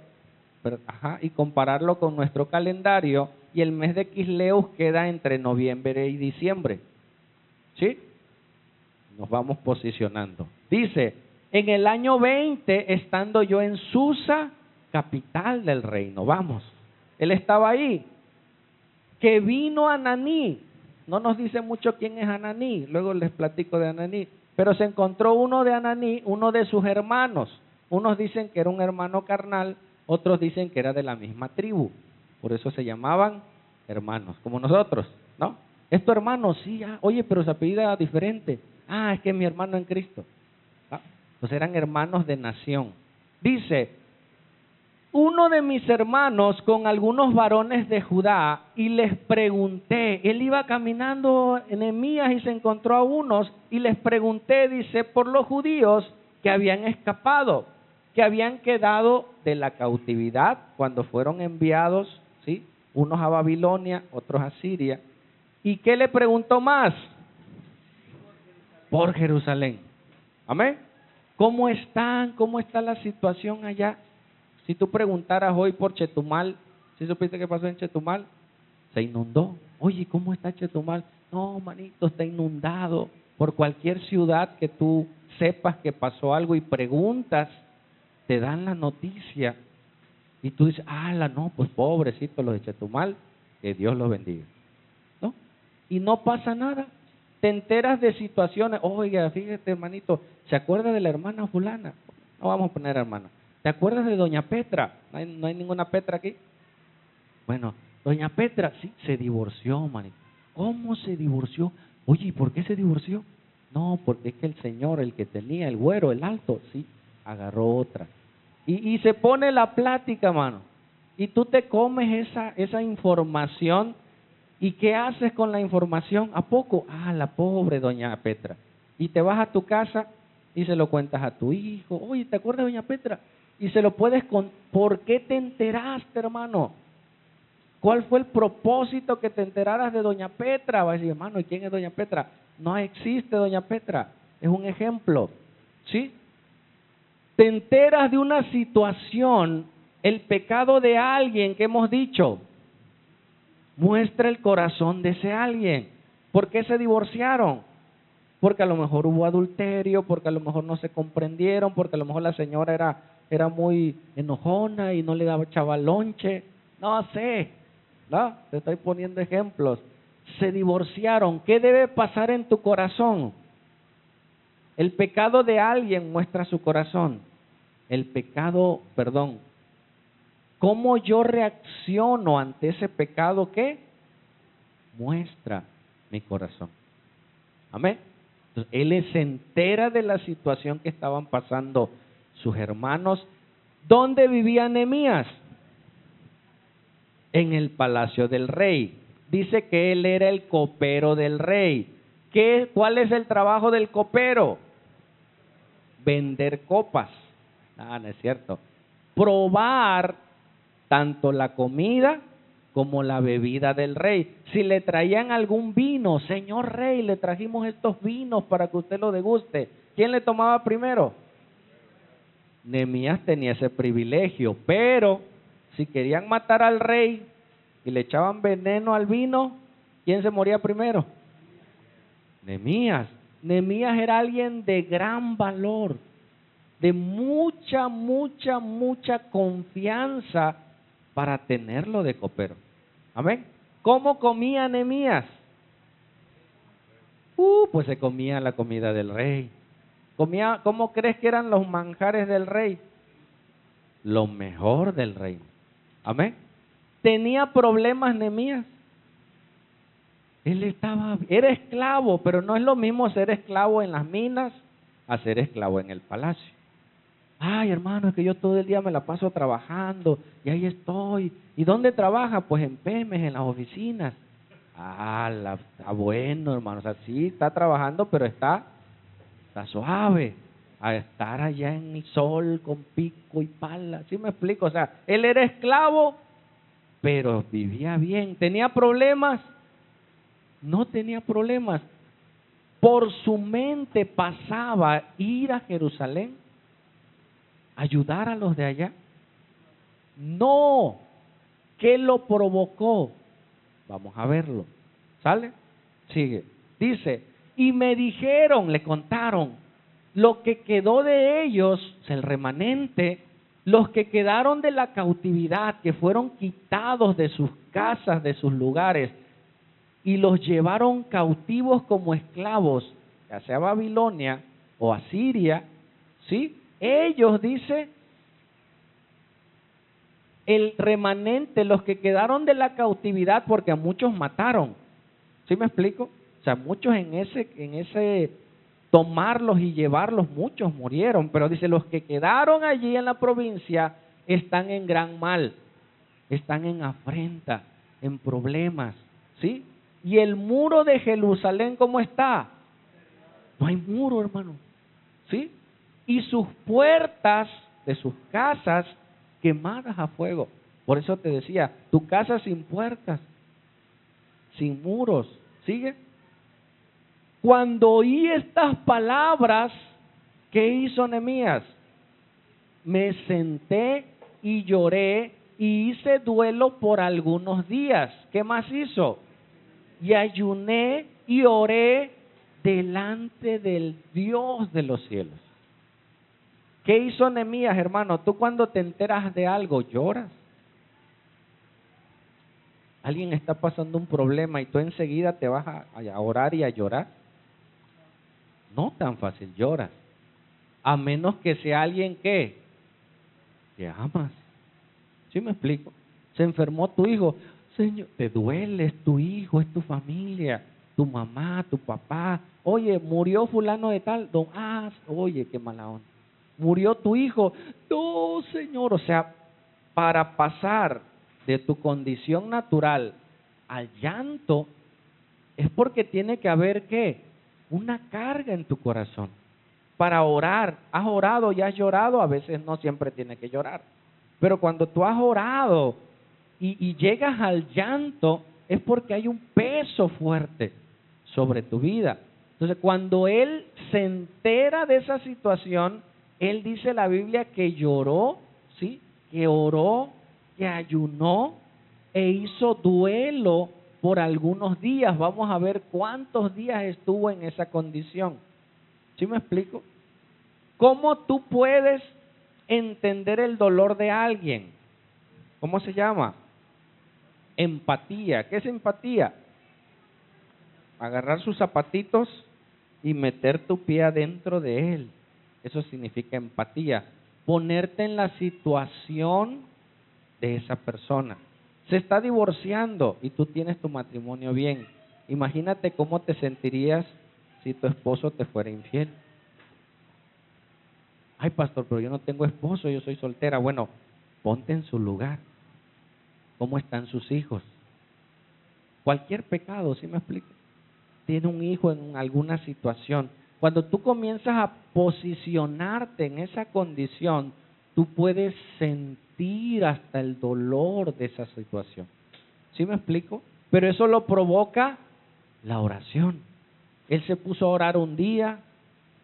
y compararlo con nuestro calendario. Y el mes de Quisleu queda entre noviembre y diciembre. ¿Sí? Nos vamos posicionando. Dice, en el año 20, estando yo en Susa, capital del reino. Vamos. Él estaba ahí. Que vino Ananí. No nos dice mucho quién es Ananí. Luego les platico de Ananí. Pero se encontró uno de Ananí, uno de sus hermanos. Unos dicen que era un hermano carnal, otros dicen que era de la misma tribu. Por eso se llamaban hermanos, como nosotros, ¿no? ¿Es tu hermano? Sí. Oye, pero se apellida diferente. Es que es mi hermano en Cristo. Pues eran hermanos de nación. Dice, uno de mis hermanos con algunos varones de Judá, y les pregunté, él iba caminando en Nehemías y se encontró a unos, y les pregunté, dice, por los judíos que habían escapado, que habían quedado de la cautividad cuando fueron enviados, ¿sí? Unos a Babilonia, otros a Siria. ¿Y qué le preguntó más? Por Jerusalén. Amén. ¿Cómo están? ¿Cómo está la situación allá? Si tú preguntaras hoy por Chetumal, ¿sí supiste qué pasó en Chetumal? Se inundó. Oye, ¿cómo está Chetumal? No, manito, está inundado. Por cualquier ciudad que tú sepas que pasó algo y preguntas, te dan la noticia. Y tú dices, no, pues pobrecito los de Chetumal, que Dios los bendiga. ¿No? Y no pasa nada. Te enteras de situaciones. Oiga, fíjate, hermanito, ¿se acuerda de la hermana fulana? No vamos a poner hermana. ¿Te acuerdas de doña Petra? No hay ninguna Petra aquí. Bueno, doña Petra, sí, se divorció, manito. ¿Cómo se divorció? Oye, ¿y por qué se divorció? No, porque es que el señor, el que tenía, el güero, el alto, sí, agarró otra. Y se pone la plática, mano. Y tú te comes esa información. ¿Y qué haces con la información? ¿A poco? La pobre doña Petra. Y te vas a tu casa y se lo cuentas a tu hijo. Oye, ¿te acuerdas de doña Petra? Y se lo puedes ¿Por qué te enteraste, hermano? ¿Cuál fue el propósito que te enteraras de doña Petra? Va a decir, hermano, ¿y quién es doña Petra? No existe doña Petra, es un ejemplo, ¿sí? Te enteras de una situación, el pecado de alguien que hemos dicho, muestra el corazón de ese alguien. ¿Por qué se divorciaron? Porque a lo mejor hubo adulterio, porque a lo mejor no se comprendieron, porque a lo mejor la señora era muy enojona y no le daba chavalonche. No sé, ¿no? Te estoy poniendo ejemplos. Se divorciaron. ¿Qué debe pasar en tu corazón? El pecado de alguien muestra su corazón. ¿Cómo yo reacciono ante ese pecado que muestra mi corazón? Amén. Entonces, él se entera de la situación que estaban pasando sus hermanos. ¿Dónde vivía Nehemías? En el palacio del rey. Dice que él era el copero del rey. ¿Cuál es el trabajo del copero? Vender copas. No es cierto. Probar tanto la comida como la bebida del rey. Si le traían algún vino, señor rey, le trajimos estos vinos para que usted lo deguste. ¿Quién le tomaba primero? Nehemías tenía ese privilegio, pero si querían matar al rey y le echaban veneno al vino, ¿quién se moría primero? Nehemías. Nehemías era alguien de gran valor, de mucha confianza para tenerlo de copero. Amén. ¿Cómo comía Nehemías? Pues se comía la comida del rey. ¿Cómo crees que eran los manjares del rey? Lo mejor del reino. Amén. ¿Tenía problemas Nehemías? Era esclavo, pero no es lo mismo ser esclavo en las minas a ser esclavo en el palacio. Ay, hermano, es que yo todo el día me la paso trabajando y ahí estoy. ¿Y dónde trabaja? Pues en Pemex, en las oficinas. Está bueno, hermano. O sea, sí, está trabajando, pero está suave. A estar allá en el sol con pico y pala. ¿Sí me explico? O sea, él era esclavo, pero vivía bien. ¿Tenía problemas? No tenía problemas. Por su mente pasaba ir a Jerusalén, ayudar a los de allá. No. ¿Qué lo provocó? Vamos a verlo. ¿Sale? Sigue. Dice, y me dijeron, le contaron, lo que quedó de ellos, el remanente, los que quedaron de la cautividad, que fueron quitados de sus casas, de sus lugares, y los llevaron cautivos como esclavos, ya sea a Babilonia o a Siria, ¿sí? Ellos, dice, el remanente, los que quedaron de la cautividad, porque a muchos mataron. ¿Sí me explico? O sea, muchos en ese tomarlos y llevarlos, muchos murieron. Pero dice, los que quedaron allí en la provincia están en gran mal, están en afrenta, en problemas, ¿sí? Y el muro de Jerusalén, ¿cómo está? No hay muro, hermano, ¿sí? Y sus puertas de sus casas quemadas a fuego. Por eso te decía, tu casa sin puertas, sin muros. ¿Sigue? Cuando oí estas palabras, ¿qué hizo Nehemías? Me senté y lloré y hice duelo por algunos días. ¿Qué más hizo? Y ayuné y oré delante del Dios de los cielos. ¿Qué hizo Nehemías, hermano? Tú cuando te enteras de algo, lloras. Alguien está pasando un problema y tú enseguida te vas a orar y a llorar. No tan fácil lloras. A menos que sea alguien que amas. ¿Sí me explico? Se enfermó tu hijo. Señor, te duele, es tu hijo, es tu familia, tu mamá, tu papá. Oye, murió fulano de tal. Oye, qué mala onda. Murió tu hijo. No, Señor. O sea, para pasar de tu condición natural al llanto, es porque tiene que haber, ¿qué? Una carga en tu corazón. para orar. Has orado y has llorado, a veces no siempre tienes que llorar. Pero cuando tú has orado y llegas al llanto, es porque hay un peso fuerte sobre tu vida. Entonces, cuando él se entera de esa situación, él dice la Biblia que lloró, ¿sí? Que oró, que ayunó e hizo duelo por algunos días. Vamos a ver cuántos días estuvo en esa condición. ¿Sí me explico? ¿Cómo tú puedes entender el dolor de alguien? ¿Cómo se llama? Empatía. ¿Qué es empatía? Agarrar sus zapatitos y meter tu pie adentro de él. Eso significa empatía. Ponerte en la situación de esa persona. Se está divorciando y tú tienes tu matrimonio bien. Imagínate cómo te sentirías si tu esposo te fuera infiel. Ay, pastor, pero yo no tengo esposo, yo soy soltera. Bueno, ponte en su lugar. ¿Cómo están sus hijos? Cualquier pecado, ¿sí me explico? Tiene un hijo en alguna situación. Cuando tú comienzas a posicionarte en esa condición, tú puedes sentir hasta el dolor de esa situación. ¿Sí me explico? Pero eso lo provoca la oración. Él se puso a orar un día,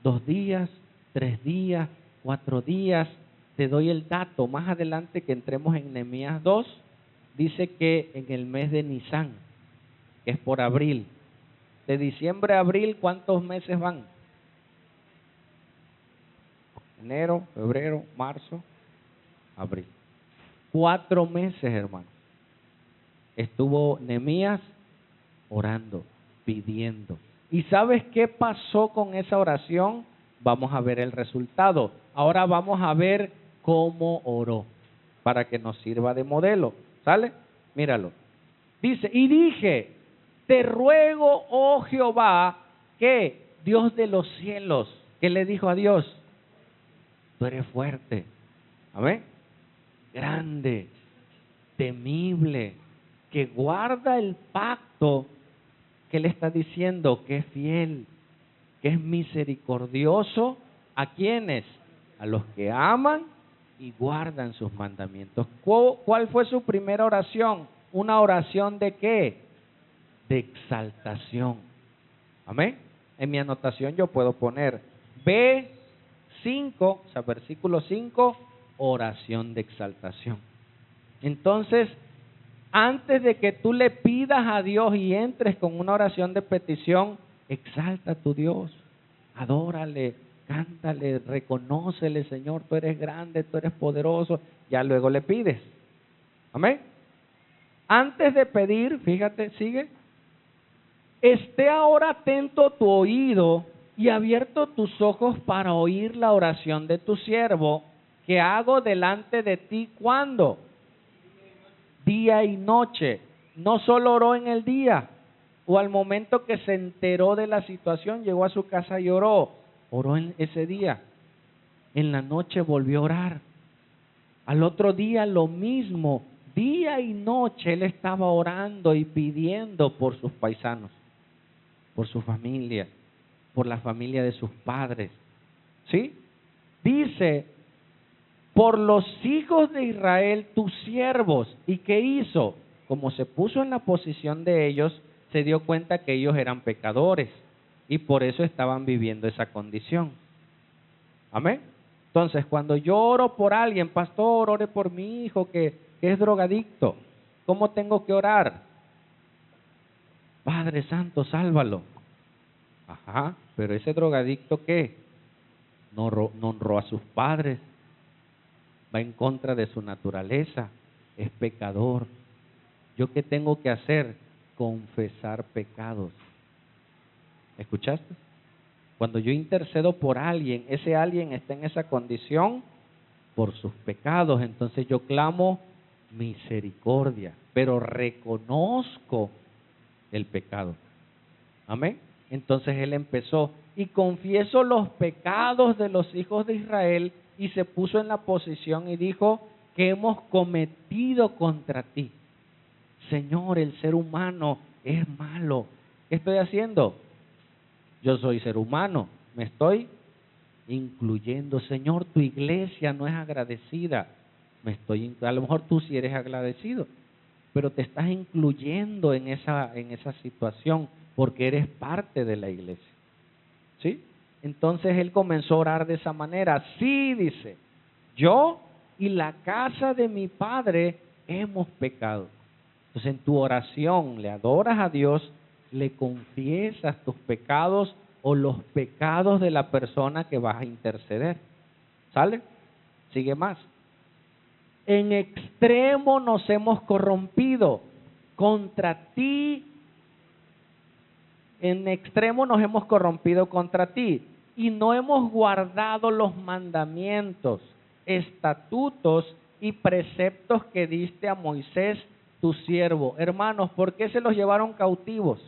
2 días, 3 días, 4 días. Te doy el dato. Más adelante que entremos en Nehemías 2, dice que en el mes de Nisán, que es por abril, de diciembre a abril, ¿cuántos meses van? Enero, febrero, marzo, abril. 4 meses, hermano. Estuvo Nehemías orando, pidiendo. ¿Y sabes qué pasó con esa oración? Vamos a ver el resultado. Ahora vamos a ver cómo oró, para que nos sirva de modelo. ¿Sale? Míralo. Dice, y dije, te ruego, oh Jehová, que Dios de los cielos, ¿qué le dijo a Dios? Tú eres fuerte, amén, grande, temible, que guarda el pacto, que le está diciendo que es fiel, que es misericordioso. ¿A quiénes? A los que aman y guardan sus mandamientos. ¿Cuál fue su primera oración? ¿Una oración de qué? De exaltación. Amén. En mi anotación yo puedo poner B5, o sea, versículo 5, oración de exaltación. Entonces, antes de que tú le pidas a Dios y entres con una oración de petición, exalta a tu Dios, adórale, cántale, reconócele, Señor, tú eres grande, tú eres poderoso, ya luego le pides. Amén. Antes de pedir, fíjate, sigue. Esté ahora atento tu oído y abierto tus ojos para oír la oración de tu siervo que hago delante de ti. ¿Cuándo? Día y noche. No solo oró en el día o al momento que se enteró de la situación, llegó a su casa y oró. Oró en ese día. En la noche volvió a orar. Al otro día lo mismo. Día y noche él estaba orando y pidiendo por sus paisanos, por su familia, por la familia de sus padres. ¿Sí? Dice, por los hijos de Israel, tus siervos. ¿Y qué hizo? Como se puso en la posición de ellos, se dio cuenta que ellos eran pecadores y por eso estaban viviendo esa condición. Amén. Entonces, cuando yo oro por alguien, pastor, ore por mi hijo que es drogadicto, ¿cómo tengo que orar? Padre Santo, sálvalo. Ajá, pero ese drogadicto, ¿qué? No honró a sus padres, va en contra de su naturaleza, es pecador. ¿Yo qué tengo que hacer? Confesar pecados. ¿Escuchaste? Cuando yo intercedo por alguien, ese alguien está en esa condición por sus pecados, entonces yo clamo misericordia, pero reconozco el pecado. Amén. Entonces él empezó, y confieso los pecados de los hijos de Israel, y se puso en la posición y dijo, que hemos cometido contra ti. Señor, el ser humano es malo. ¿Qué estoy haciendo? Yo soy ser humano, me estoy incluyendo. Señor, tu iglesia no es agradecida. A lo mejor tú sí eres agradecido, pero te estás incluyendo en esa situación porque eres parte de la iglesia. ¿Sí? Entonces él comenzó a orar de esa manera. Sí, dice, yo y la casa de mi padre hemos pecado. Entonces en tu oración le adoras a Dios, le confiesas tus pecados o los pecados de la persona que vas a interceder. ¿Sale? Sigue más. En extremo nos hemos corrompido contra ti. En extremo nos hemos corrompido contra ti y no hemos guardado los mandamientos, estatutos y preceptos que diste a Moisés, tu siervo. Hermanos, ¿por qué se los llevaron cautivos?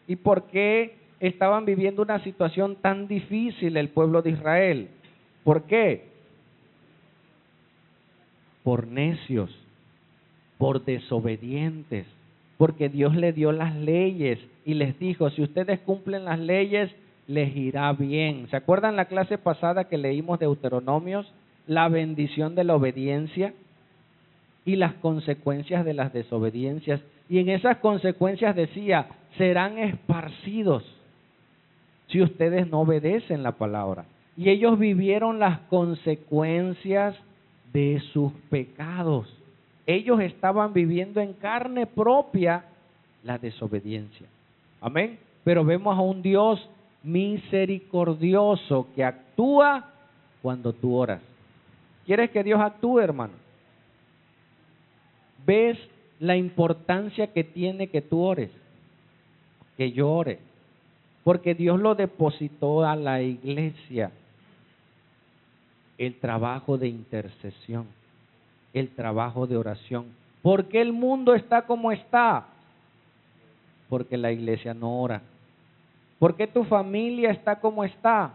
¿Y por qué estaban viviendo una situación tan difícil el pueblo de Israel? ¿Por qué? Por necios, por desobedientes, porque Dios le dio las leyes y les dijo, si ustedes cumplen las leyes, les irá bien. ¿Se acuerdan la clase pasada que leímos de Deuteronomios? La bendición de la obediencia y las consecuencias de las desobediencias. Y en esas consecuencias decía, serán esparcidos si ustedes no obedecen la palabra. Y ellos vivieron las consecuencias de sus pecados. Ellos estaban viviendo en carne propia la desobediencia. Amén. Pero vemos a un Dios misericordioso que actúa cuando tú oras. ¿Quieres que Dios actúe, hermano? ¿Ves la importancia que tiene que tú ores? Que yo ore. Porque Dios lo depositó a la iglesia. El trabajo de intercesión, el trabajo de oración. ¿Por qué el mundo está como está? Porque la iglesia no ora. ¿Por qué tu familia está como está?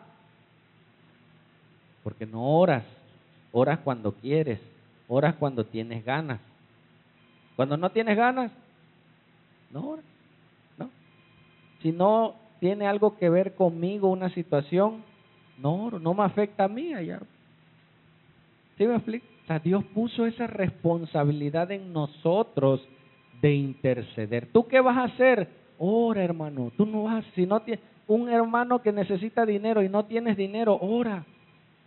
Porque no oras. Oras cuando quieres, oras cuando tienes ganas. Cuando no tienes ganas, no oras. ¿No? Si no tiene algo que ver conmigo, una situación, no oro, no me afecta a mí allá. ¿Sí me explico? O sea, Dios puso esa responsabilidad en nosotros de interceder. ¿Tú qué vas a hacer? Ora, hermano. Tú no vas, si no tienes un hermano que necesita dinero y no tienes dinero, ora.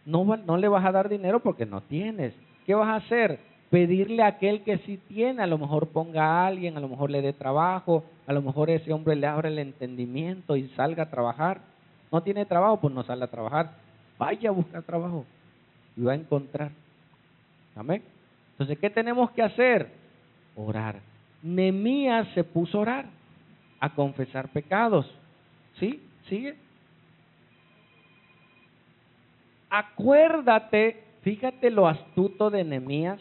No le vas a dar dinero porque no tienes. ¿Qué vas a hacer? Pedirle a aquel que sí tiene, a lo mejor ponga a alguien, a lo mejor le dé trabajo, a lo mejor ese hombre le abre el entendimiento y salga a trabajar. No tiene trabajo, pues no sale a trabajar. Vaya a buscar trabajo y va a encontrar. Amén. Entonces, ¿qué tenemos que hacer? Orar. Nehemías se puso a orar, a confesar pecados. ¿Sí? ¿Sigue? Acuérdate, fíjate lo astuto de Nehemías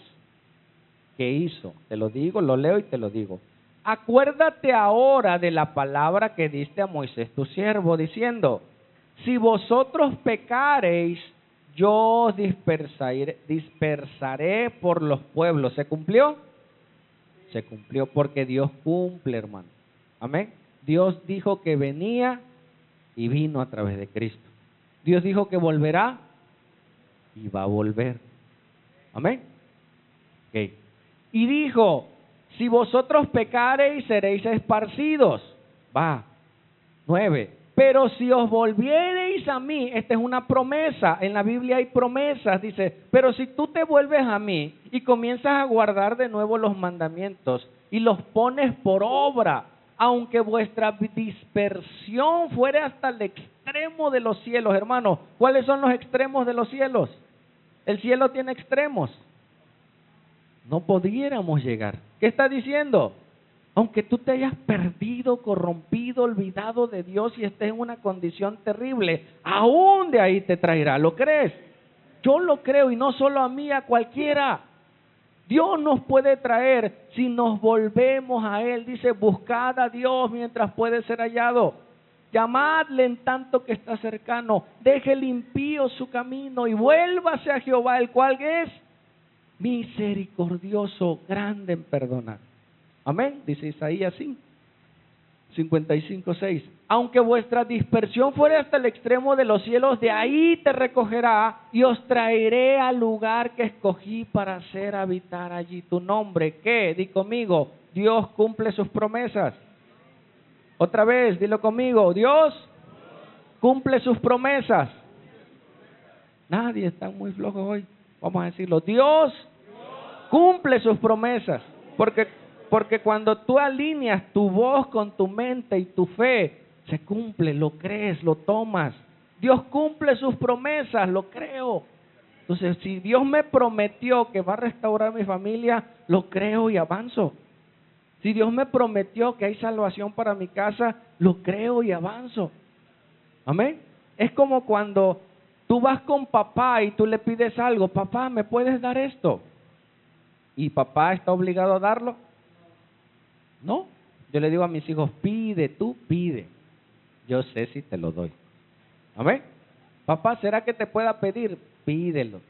que hizo. Te lo digo, lo leo y te lo digo. Acuérdate ahora de la palabra que diste a Moisés tu siervo, diciendo, si vosotros pecareis, yo os dispersaré por los pueblos. ¿Se cumplió? Se cumplió porque Dios cumple, hermano. Amén. Dios dijo que venía y vino a través de Cristo. Dios dijo que volverá y va a volver. Amén. Okay. Y dijo, si vosotros pecareis, seréis esparcidos. Va. 9. Pero si os volviereis a mí, esta es una promesa, en la Biblia hay promesas, dice, pero si tú te vuelves a mí y comienzas a guardar de nuevo los mandamientos y los pones por obra, aunque vuestra dispersión fuere hasta el extremo de los cielos, hermanos, ¿cuáles son los extremos de los cielos? El cielo tiene extremos. No pudiéramos llegar. ¿Qué está diciendo? Aunque tú te hayas perdido, corrompido, olvidado de Dios y estés en una condición terrible, aún de ahí te traerá. ¿Lo crees? Yo lo creo y no solo a mí, a cualquiera. Dios nos puede traer si nos volvemos a Él. Dice, buscad a Dios mientras puede ser hallado. Llamadle en tanto que está cercano. Deje el impío su camino y vuélvase a Jehová, el cual es misericordioso, grande en perdonar. Amén, dice Isaías 5. 55:6. Aunque vuestra dispersión fuera hasta el extremo de los cielos, de ahí te recogerá y os traeré al lugar que escogí para hacer habitar allí tu nombre. ¿Qué? Di conmigo, Dios cumple sus promesas. Otra vez, dilo conmigo, Dios cumple sus promesas. Nadie está muy flojo hoy. Vamos a decirlo, Dios cumple sus promesas. Porque cuando tú alineas tu voz con tu mente y tu fe, se cumple, lo crees, lo tomas. Dios cumple sus promesas, lo creo. Entonces, si Dios me prometió que va a restaurar mi familia, lo creo y avanzo. Si Dios me prometió que hay salvación para mi casa, lo creo y avanzo. Amén. Es como cuando tú vas con papá y tú le pides algo, papá, ¿me puedes dar esto? ¿Y papá está obligado a darlo? No. Yo le digo a mis hijos, pide, tú pide. Yo sé si te lo doy. Amén. Papá, ¿será que te pueda pedir? Pídelo.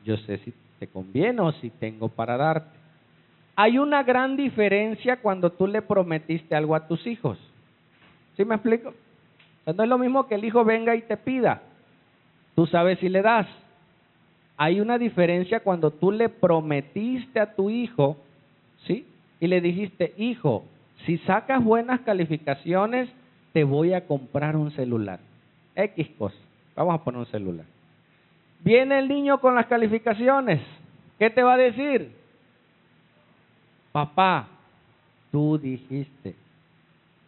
Yo sé si te conviene o si tengo para darte. Hay una gran diferencia cuando tú le prometiste algo a tus hijos. ¿Sí me explico? O sea, no es lo mismo que el hijo venga y te pida. Tú sabes si le das. Hay una diferencia cuando tú le prometiste a tu hijo, ¿sí? Y le dijiste, hijo, si sacas buenas calificaciones, te voy a comprar un celular. X cosa. Vamos a poner un celular. Viene el niño con las calificaciones. ¿Qué te va a decir? Papá, tú dijiste.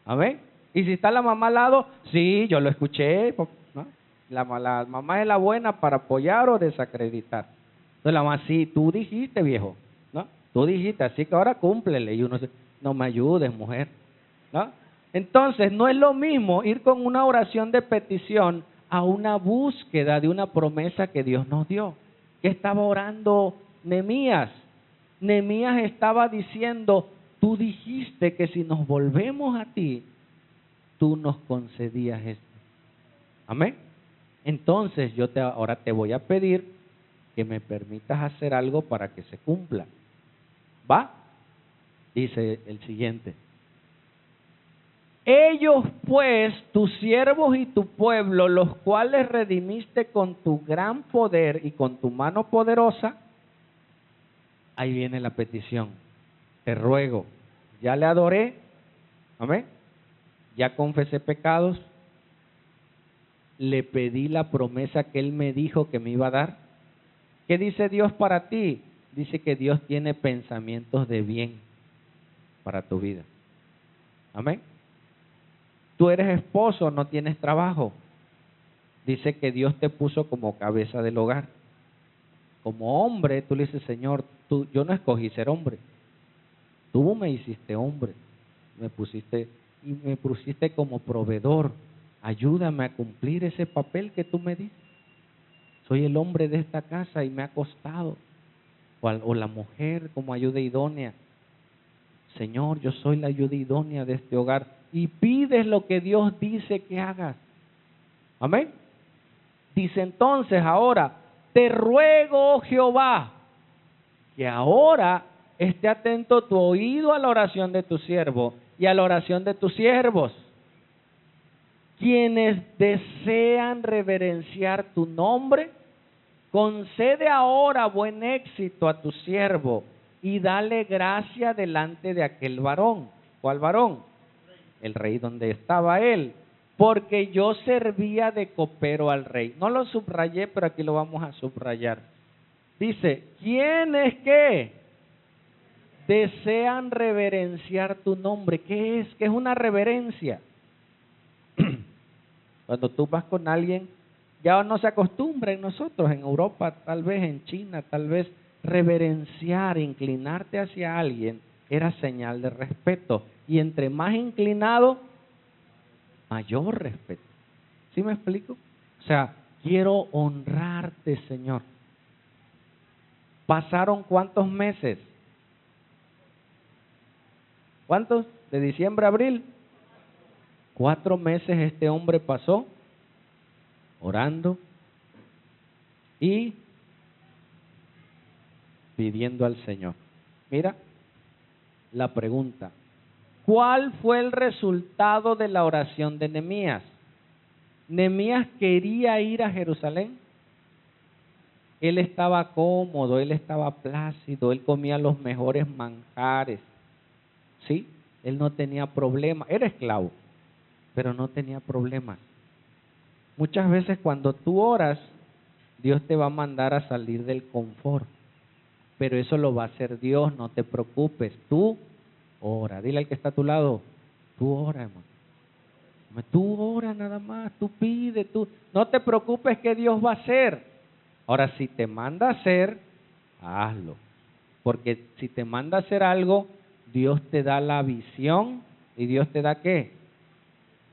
¿Amén? Y si está la mamá al lado, sí, yo lo escuché, ¿no? La mamá es la buena para apoyar o desacreditar. Entonces la mamá, sí, tú dijiste, viejo, ¿no? Tú dijiste, así que ahora cúmplele. Y uno dice, no me ayudes, mujer, ¿no? Entonces, no es lo mismo ir con una oración de petición a una búsqueda de una promesa que Dios nos dio. ¿Qué estaba orando Nehemías? Nehemías estaba diciendo, tú dijiste que si nos volvemos a ti, tú nos concedías esto. Amén. Entonces ahora te voy a pedir que me permitas hacer algo para que se cumpla. ¿Va? Dice el siguiente. Ellos pues, tus siervos y tu pueblo, los cuales redimiste con tu gran poder y con tu mano poderosa, ahí viene la petición. Te ruego, ya le adoré, amén, ya confesé pecados, le pedí la promesa que Él me dijo que me iba a dar. ¿Qué dice Dios para ti? Dice que Dios tiene pensamientos de bien para tu vida. Amén. Tú eres esposo, no tienes trabajo. Dice que Dios te puso como cabeza del hogar. Como hombre, tú le dices, Señor, yo no escogí ser hombre. Tú me hiciste hombre. Me pusiste como proveedor. Ayúdame a cumplir ese papel que tú me diste. Soy el hombre de esta casa y me ha costado. O la mujer como ayuda idónea. Señor, yo soy la ayuda idónea de este hogar. Y pides lo que Dios dice que hagas. Amén. Dice entonces ahora, te ruego, oh Jehová, que ahora esté atento tu oído a la oración de tu siervo y a la oración de tus siervos, quienes desean reverenciar tu nombre. Concede ahora buen éxito a tu siervo y dale gracia delante de aquel varón. ¿Cuál varón? El rey donde estaba él. Porque yo servía de copero al rey. No lo subrayé, pero aquí lo vamos a subrayar. Dice, ¿quiénes qué? Desean reverenciar tu nombre. ¿Qué es? ¿Qué es una reverencia? Cuando tú vas con alguien, ya no se acostumbra en nosotros, en Europa, tal vez en China, tal vez reverenciar, inclinarte hacia alguien, era señal de respeto. Y entre más inclinado, mayor respeto. ¿Sí me explico? O sea, quiero honrarte, Señor. ¿Pasaron cuántos meses? ¿Cuántos? ¿De diciembre a abril? 4 meses este hombre pasó orando y pidiendo al Señor. Mira la pregunta. ¿Cuál fue el resultado de la oración de Nehemías? Nehemías quería ir a Jerusalén. Él estaba cómodo, él estaba plácido, él comía los mejores manjares, ¿sí? Él no tenía problema, era esclavo, pero no tenía problemas. Muchas veces cuando tú oras, Dios te va a mandar a salir del confort, pero eso lo va a hacer Dios, no te preocupes, tú ora. Dile al que está a tu lado, tú ora, hermano. Tú ora nada más, tú pide, tú no te preocupes que Dios va a hacer. Ahora, si te manda a hacer, hazlo. Porque si te manda a hacer algo, Dios te da la visión y Dios te da ¿qué?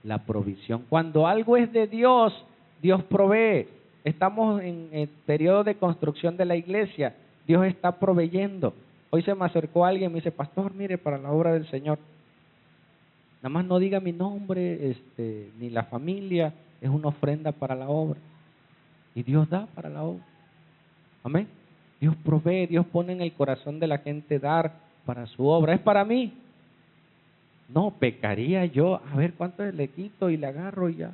La provisión. Cuando algo es de Dios, Dios provee. Estamos en el periodo de construcción de la iglesia. Dios está proveyendo. Hoy se me acercó alguien y me dice, pastor, mire, para la obra del Señor. Nada más no diga mi nombre, ni la familia, es una ofrenda para la obra. Y Dios da para la obra. Amén. Dios provee, Dios pone en el corazón de la gente dar para su obra. ¿Es para mí? No, pecaría yo. A ver cuánto le quito y le agarro y ya.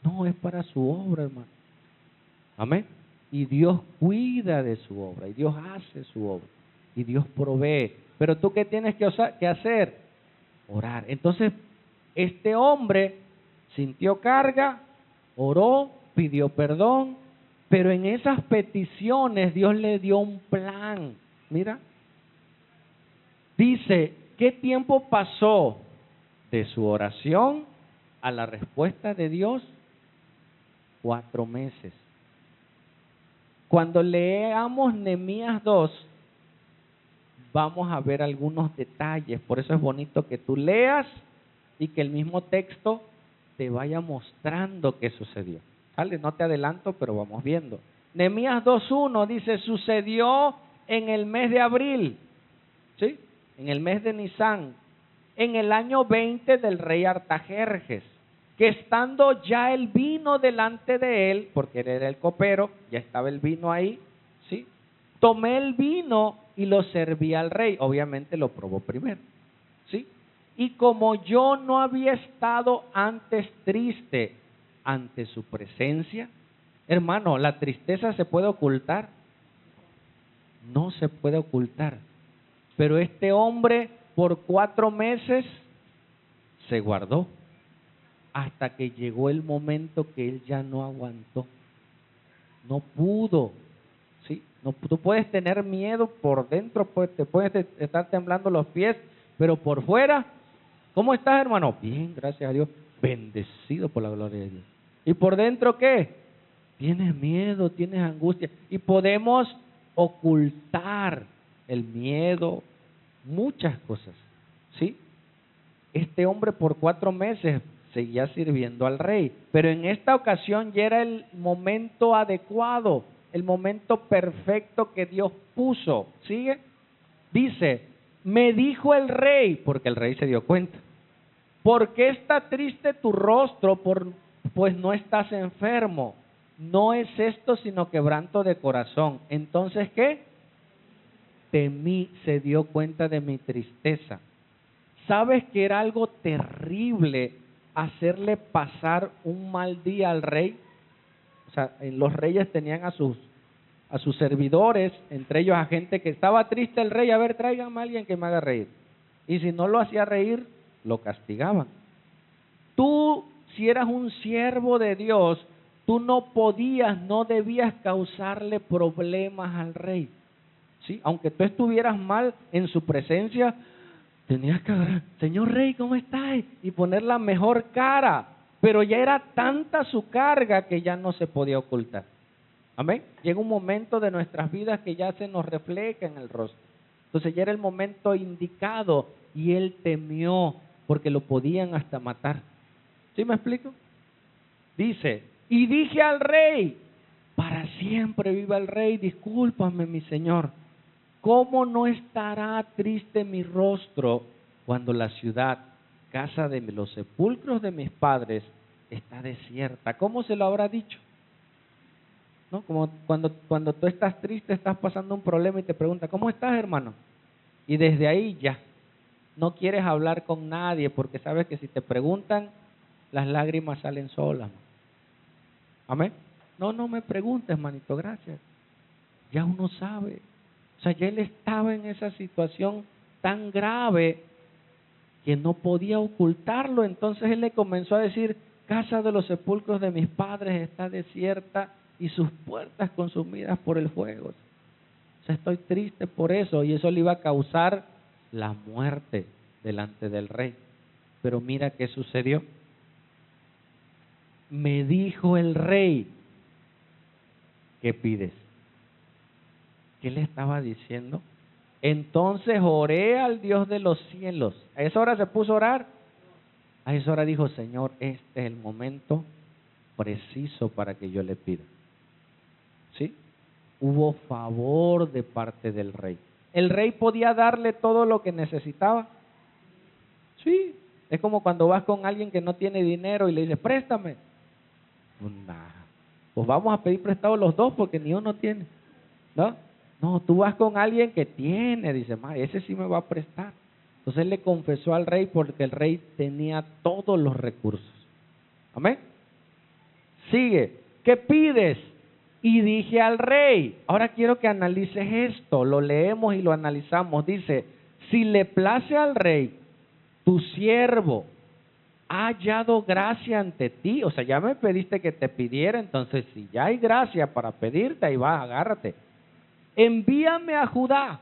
No, es para su obra, hermano. Amén. Y Dios cuida de su obra. Y Dios hace su obra. Y Dios provee. Pero tú, ¿qué tienes que hacer? Orar. Entonces, este hombre sintió carga, oró, pidió perdón, pero en esas peticiones Dios le dio un plan. Mira, dice, ¿qué tiempo pasó de su oración a la respuesta de Dios? 4 meses. Cuando leamos Nehemías 2, vamos a ver algunos detalles. Por eso es bonito que tú leas y que el mismo texto te vaya mostrando qué sucedió. ¿Vale? No te adelanto, pero vamos viendo. Nehemías 2:1 dice, sucedió en el mes de abril, ¿sí? En el mes de Nisán, en el año 20 del rey Artajerjes, que estando ya el vino delante de él, porque él era el copero, ya estaba el vino ahí, ¿sí? Tomé el vino y lo serví al rey. Obviamente lo probó primero, ¿sí? Y como yo no había estado antes triste ante su presencia, hermano, ¿la tristeza se puede ocultar? No se puede ocultar. Pero este hombre por 4 meses se guardó hasta que llegó el momento que él ya no aguantó. No pudo, ¿sí? No, tú puedes tener miedo por dentro, pues, te puedes estar temblando los pies, pero por fuera, ¿cómo estás, hermano? Bien, gracias a Dios, bendecido por la gloria de Dios. ¿Y por dentro qué? Tienes miedo, tienes angustia. Y podemos ocultar el miedo, muchas cosas, ¿sí? Este hombre por 4 meses seguía sirviendo al rey, pero en esta ocasión ya era el momento adecuado, el momento perfecto que Dios puso. ¿Sigue? Dice, me dijo el rey, porque el rey se dio cuenta, ¿por qué está triste tu rostro? Pues no estás enfermo. No es esto sino quebranto de corazón. Entonces, ¿qué? Temí, se dio cuenta de mi tristeza. ¿Sabes que era algo terrible hacerle pasar un mal día al rey? O sea, los reyes tenían a sus servidores, entre ellos a gente que estaba triste el rey, a ver, tráiganme a alguien que me haga reír. Y si no lo hacía reír, lo castigaban. Tú, si eras un siervo de Dios, tú no podías, no debías causarle problemas al rey. ¿Sí? Aunque tú estuvieras mal en su presencia, tenías que agarrar, señor rey, ¿cómo estás? Y poner la mejor cara. Pero ya era tanta su carga que ya no se podía ocultar. Amén. Llega un momento de nuestras vidas que ya se nos refleja en el rostro. Entonces ya era el momento indicado y él temió porque lo podían hasta matar. ¿Sí me explico? Dice, y dije al rey, para siempre viva el rey, discúlpame mi señor. ¿Cómo no estará triste mi rostro cuando la ciudad, casa de los sepulcros de mis padres, está desierta? ¿Cómo se lo habrá dicho? ¿No? Como cuando tú estás triste, estás pasando un problema y te pregunta, ¿cómo estás, hermano? Y desde ahí ya, No quieres hablar con nadie porque sabes que si te preguntan, las lágrimas salen solas. Amén. No, no me preguntes, manito, gracias. Ya uno sabe. O sea, ya él estaba en esa situación tan grave que no podía ocultarlo. Entonces él le comenzó a decir, casa de los sepulcros de mis padres está desierta y sus puertas consumidas por el fuego. O sea, estoy triste por eso, y eso le iba a causar la muerte delante del rey. Pero mira qué sucedió. Me dijo el rey, ¿qué pides? ¿Qué le estaba diciendo? Entonces oré al Dios de los cielos. A esa hora se puso a orar. A esa hora dijo, Señor, este es el momento preciso para que yo le pida. ¿Sí? Hubo favor de parte del rey. ¿El rey podía darle todo lo que necesitaba? Sí. Es como cuando vas con alguien que no tiene dinero y le dices, préstame. Pues nada. Pues vamos a pedir prestado los dos porque ni uno tiene. ¿No? No, tú vas con alguien que tiene, dice, ese sí me va a prestar. Entonces él le confesó al rey porque el rey tenía todos los recursos. Amén. Sigue, ¿qué pides? Y dije al rey, ahora quiero que analices esto, lo leemos y lo analizamos. Dice, si le place al rey, tu siervo ha hallado gracia ante ti. O sea, ya me pediste que te pidiera, entonces si ya hay gracia para pedirte, ahí va, agárrate. Envíame a Judá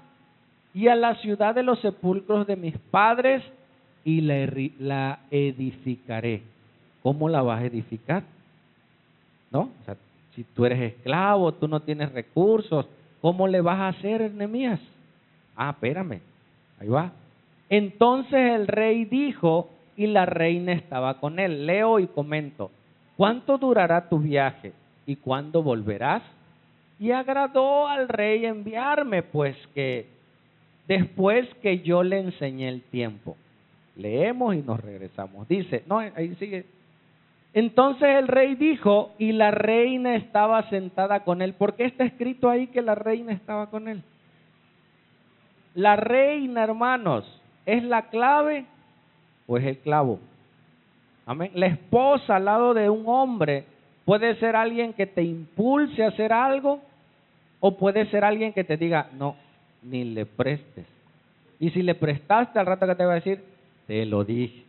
y a la ciudad de los sepulcros de mis padres y la edificaré. ¿Cómo la vas a edificar? ¿No? O sea, si tú eres esclavo, tú no tienes recursos, ¿cómo le vas a hacer, Nehemías? Ah, espérame, ahí va. Entonces el rey dijo, y la reina estaba con él. Leo y comento, ¿cuánto durará tu viaje y cuándo volverás? Y agradó al rey enviarme, pues que después que yo le enseñé el tiempo. Leemos y nos regresamos. Dice, no, ahí sigue. Entonces el rey dijo, y la reina estaba sentada con él. ¿Por qué está escrito ahí que la reina estaba con él? La reina, hermanos, ¿es la clave o es el clavo? Amén. La esposa al lado de un hombre puede ser alguien que te impulse a hacer algo, o puede ser alguien que te diga, no, ni le prestes. Y si le prestaste, al rato que te va a decir, te lo dije.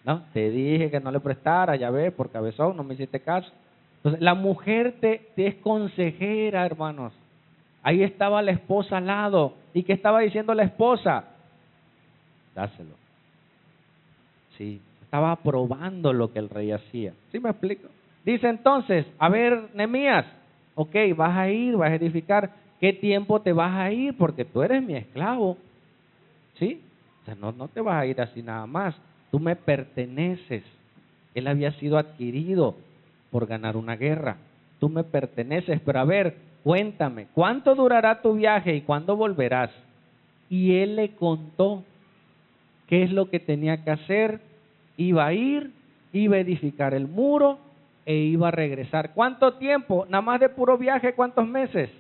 No, te dije que no le prestara, ya ves, por cabezón, no me hiciste caso. Entonces, la mujer te es consejera, hermanos. Ahí estaba la esposa al lado. ¿Y qué estaba diciendo la esposa? Dáselo. Sí, estaba aprobando lo que el rey hacía. ¿Sí me explico? Dice entonces, a ver, Nehemías, ok, vas a ir, vas a edificar. ¿Qué tiempo te vas a ir? Porque tú eres mi esclavo. ¿Sí? O sea, no te vas a ir así nada más. Tú me perteneces. Él había sido adquirido por ganar una guerra. Tú me perteneces, pero a ver, cuéntame, ¿cuánto durará tu viaje y cuándo volverás? Y él le contó qué es lo que tenía que hacer. Iba a ir, iba a edificar el muro e iba a regresar. ¿Cuánto tiempo? Nada más de puro viaje, ¿cuántos meses?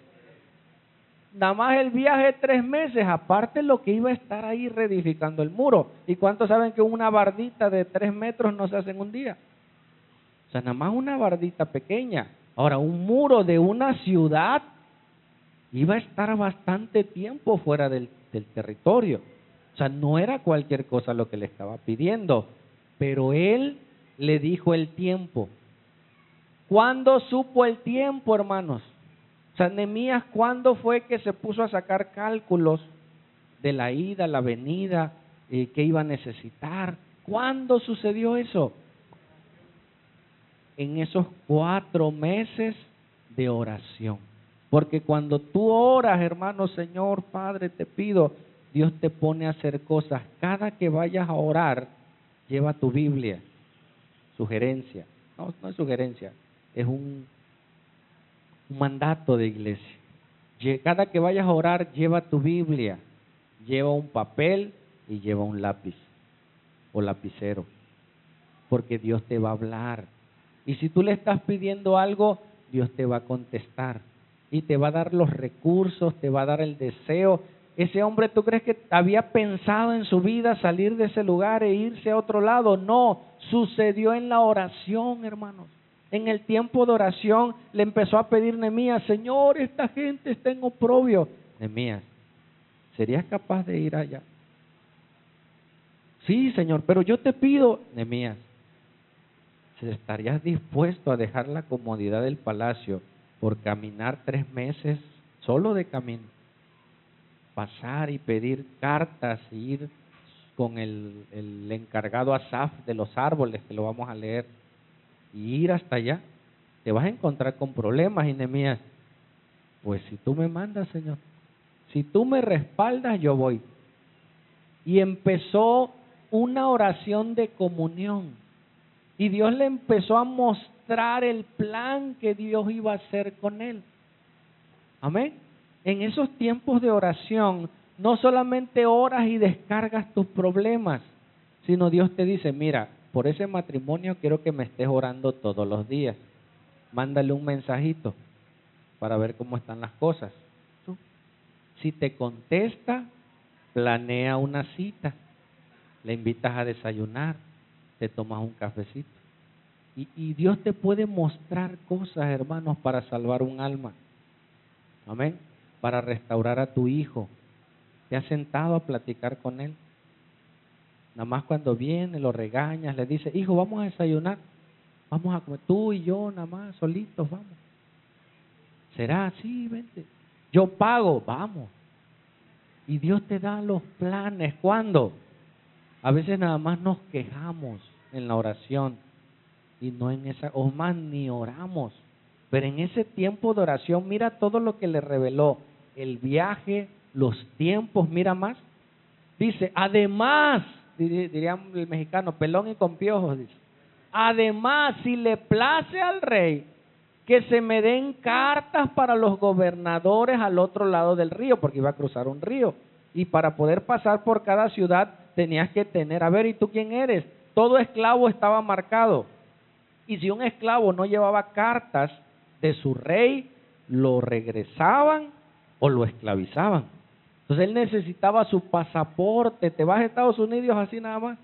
Nada más el viaje 3 meses, aparte lo que iba a estar ahí reedificando el muro. ¿Y cuántos saben que una bardita de 3 metros no se hace en un día? O sea, nada más una bardita pequeña. Ahora, un muro de una ciudad iba a estar bastante tiempo fuera del territorio. O sea, no era cualquier cosa lo que le estaba pidiendo, pero él le dijo el tiempo. ¿Cuándo supo el tiempo, hermanos? O sea, Nehemías, ¿cuándo fue que se puso a sacar cálculos de la ida, la venida, qué iba a necesitar? ¿Cuándo sucedió eso? En esos 4 meses de oración. Porque cuando tú oras, hermano, Señor, Padre, te pido, Dios te pone a hacer cosas. Cada que vayas a orar, lleva tu Biblia. Sugerencia. No es sugerencia, es un mandato de iglesia. Cada que vayas a orar, lleva tu Biblia, lleva un papel y lleva un lápiz o lapicero, porque Dios te va a hablar. Y si tú le estás pidiendo algo, Dios te va a contestar y te va a dar los recursos, te va a dar el deseo Ese hombre, ¿tú crees que había pensado en su vida salir de ese lugar e irse a otro lado? No, sucedió en la oración, hermanos. En el tiempo de oración le empezó a pedir Nehemías, Señor, esta gente está en oprobio. Nehemías, ¿serías capaz de ir allá? Sí, Señor, pero yo te pido, Nehemías, ¿estarías dispuesto a dejar la comodidad del palacio por caminar 3 meses solo de camino? Pasar y pedir cartas y ir con el encargado Asaf de los árboles, que lo vamos a leer, y ir hasta allá. Te vas a encontrar con problemas, y Nehemías, pues si tú me mandas, Señor, si tú me respaldas, yo voy. Y empezó una oración de comunión. Y Dios le empezó a mostrar el plan que Dios iba a hacer con él. Amén. En esos tiempos de oración, no solamente oras y descargas tus problemas, sino Dios te dice, mira, por ese matrimonio quiero que me estés orando todos los días. Mándale un mensajito para ver cómo están las cosas. Si te contesta, planea una cita, le invitas a desayunar, te tomas un cafecito. Y Dios te puede mostrar cosas, hermanos, para salvar un alma. Amén. Para restaurar a tu hijo. ¿Te has sentado a platicar con él? Nada más cuando viene, lo regañas, le dices, hijo, vamos a desayunar. Vamos a comer, tú y yo, nada más, solitos, vamos. ¿Será así? Vente. Yo pago, vamos. Y Dios te da los planes. ¿Cuándo? A veces nada más nos quejamos en la oración y no en esa, o más ni oramos. Pero en ese tiempo de oración, mira todo lo que le reveló. El viaje, los tiempos, mira más. Dice, además, diría el mexicano, pelón y con piojos, dice. Además, si le place al rey, que se me den cartas para los gobernadores al otro lado del río, porque iba a cruzar un río. Y para poder pasar por cada ciudad tenías que tener, a ver, ¿y tú quién eres? Todo esclavo estaba marcado. Y si un esclavo no llevaba cartas de su rey, lo regresaban o lo esclavizaban. Entonces él necesitaba su pasaporte. Te vas a Estados Unidos así nada más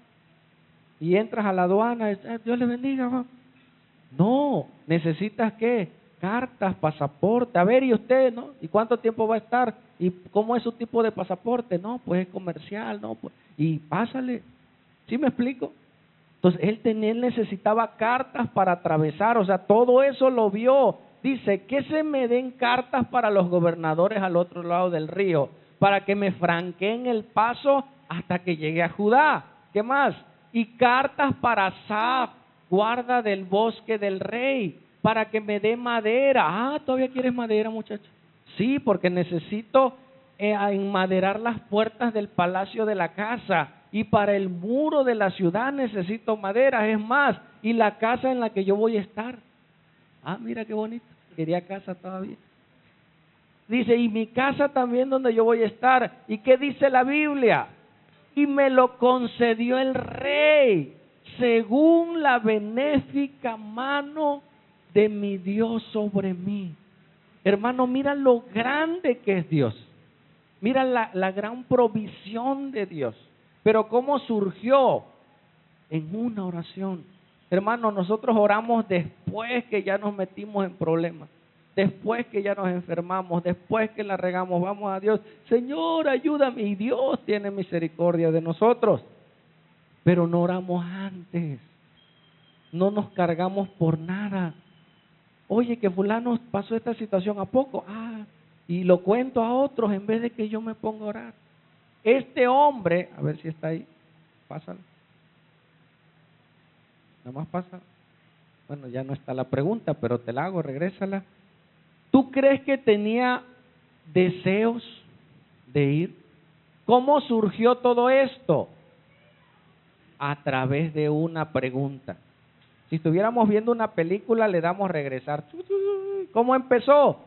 y entras a la aduana, Dios le bendiga, va. No, necesitas ¿qué? Cartas, pasaporte. A ver, ¿y usted, no? ¿Y cuánto tiempo va a estar? ¿Y cómo es su tipo de pasaporte? No, pues es comercial, no, pues. Y pásale. ¿Sí me explico? Entonces él necesitaba cartas para atravesar, o sea, todo eso lo vio. Dice, que se me den cartas para los gobernadores al otro lado del río, para que me franqueen el paso hasta que llegue a Judá. ¿Qué más? Y cartas para Asaf, guarda del bosque del rey, para que me dé madera. Ah, ¿todavía quieres madera, muchacho? Sí, porque necesito enmaderar las puertas del palacio de la casa, y para el muro de la ciudad necesito madera. Es más, y la casa en la que yo voy a estar. Ah, mira qué bonito, quería casa todavía. Dice, y mi casa también donde yo voy a estar. ¿Y qué dice la Biblia? Y me lo concedió el rey, según la benéfica mano de mi Dios sobre mí. Hermano, mira lo grande que es Dios. Mira la gran provisión de Dios. Pero ¿cómo surgió? En una oración. Hermano, nosotros oramos después que ya nos metimos en problemas. Después que ya nos enfermamos, después que la regamos, vamos a Dios. Señor, ayúdame. Y Dios tiene misericordia de nosotros. Pero no oramos antes. No nos cargamos por nada. Oye, que fulano pasó esta situación, ¿a poco? Y lo cuento a otros en vez de que yo me ponga a orar. Este hombre, a ver si está ahí, pásalo. Nada más pasa. Bueno, ya no está la pregunta, pero te la hago, regrésala. ¿Tú crees que tenía deseos de ir? ¿Cómo surgió todo esto? A través de una pregunta. Si estuviéramos viendo una película, le damos regresar. ¿Cómo empezó?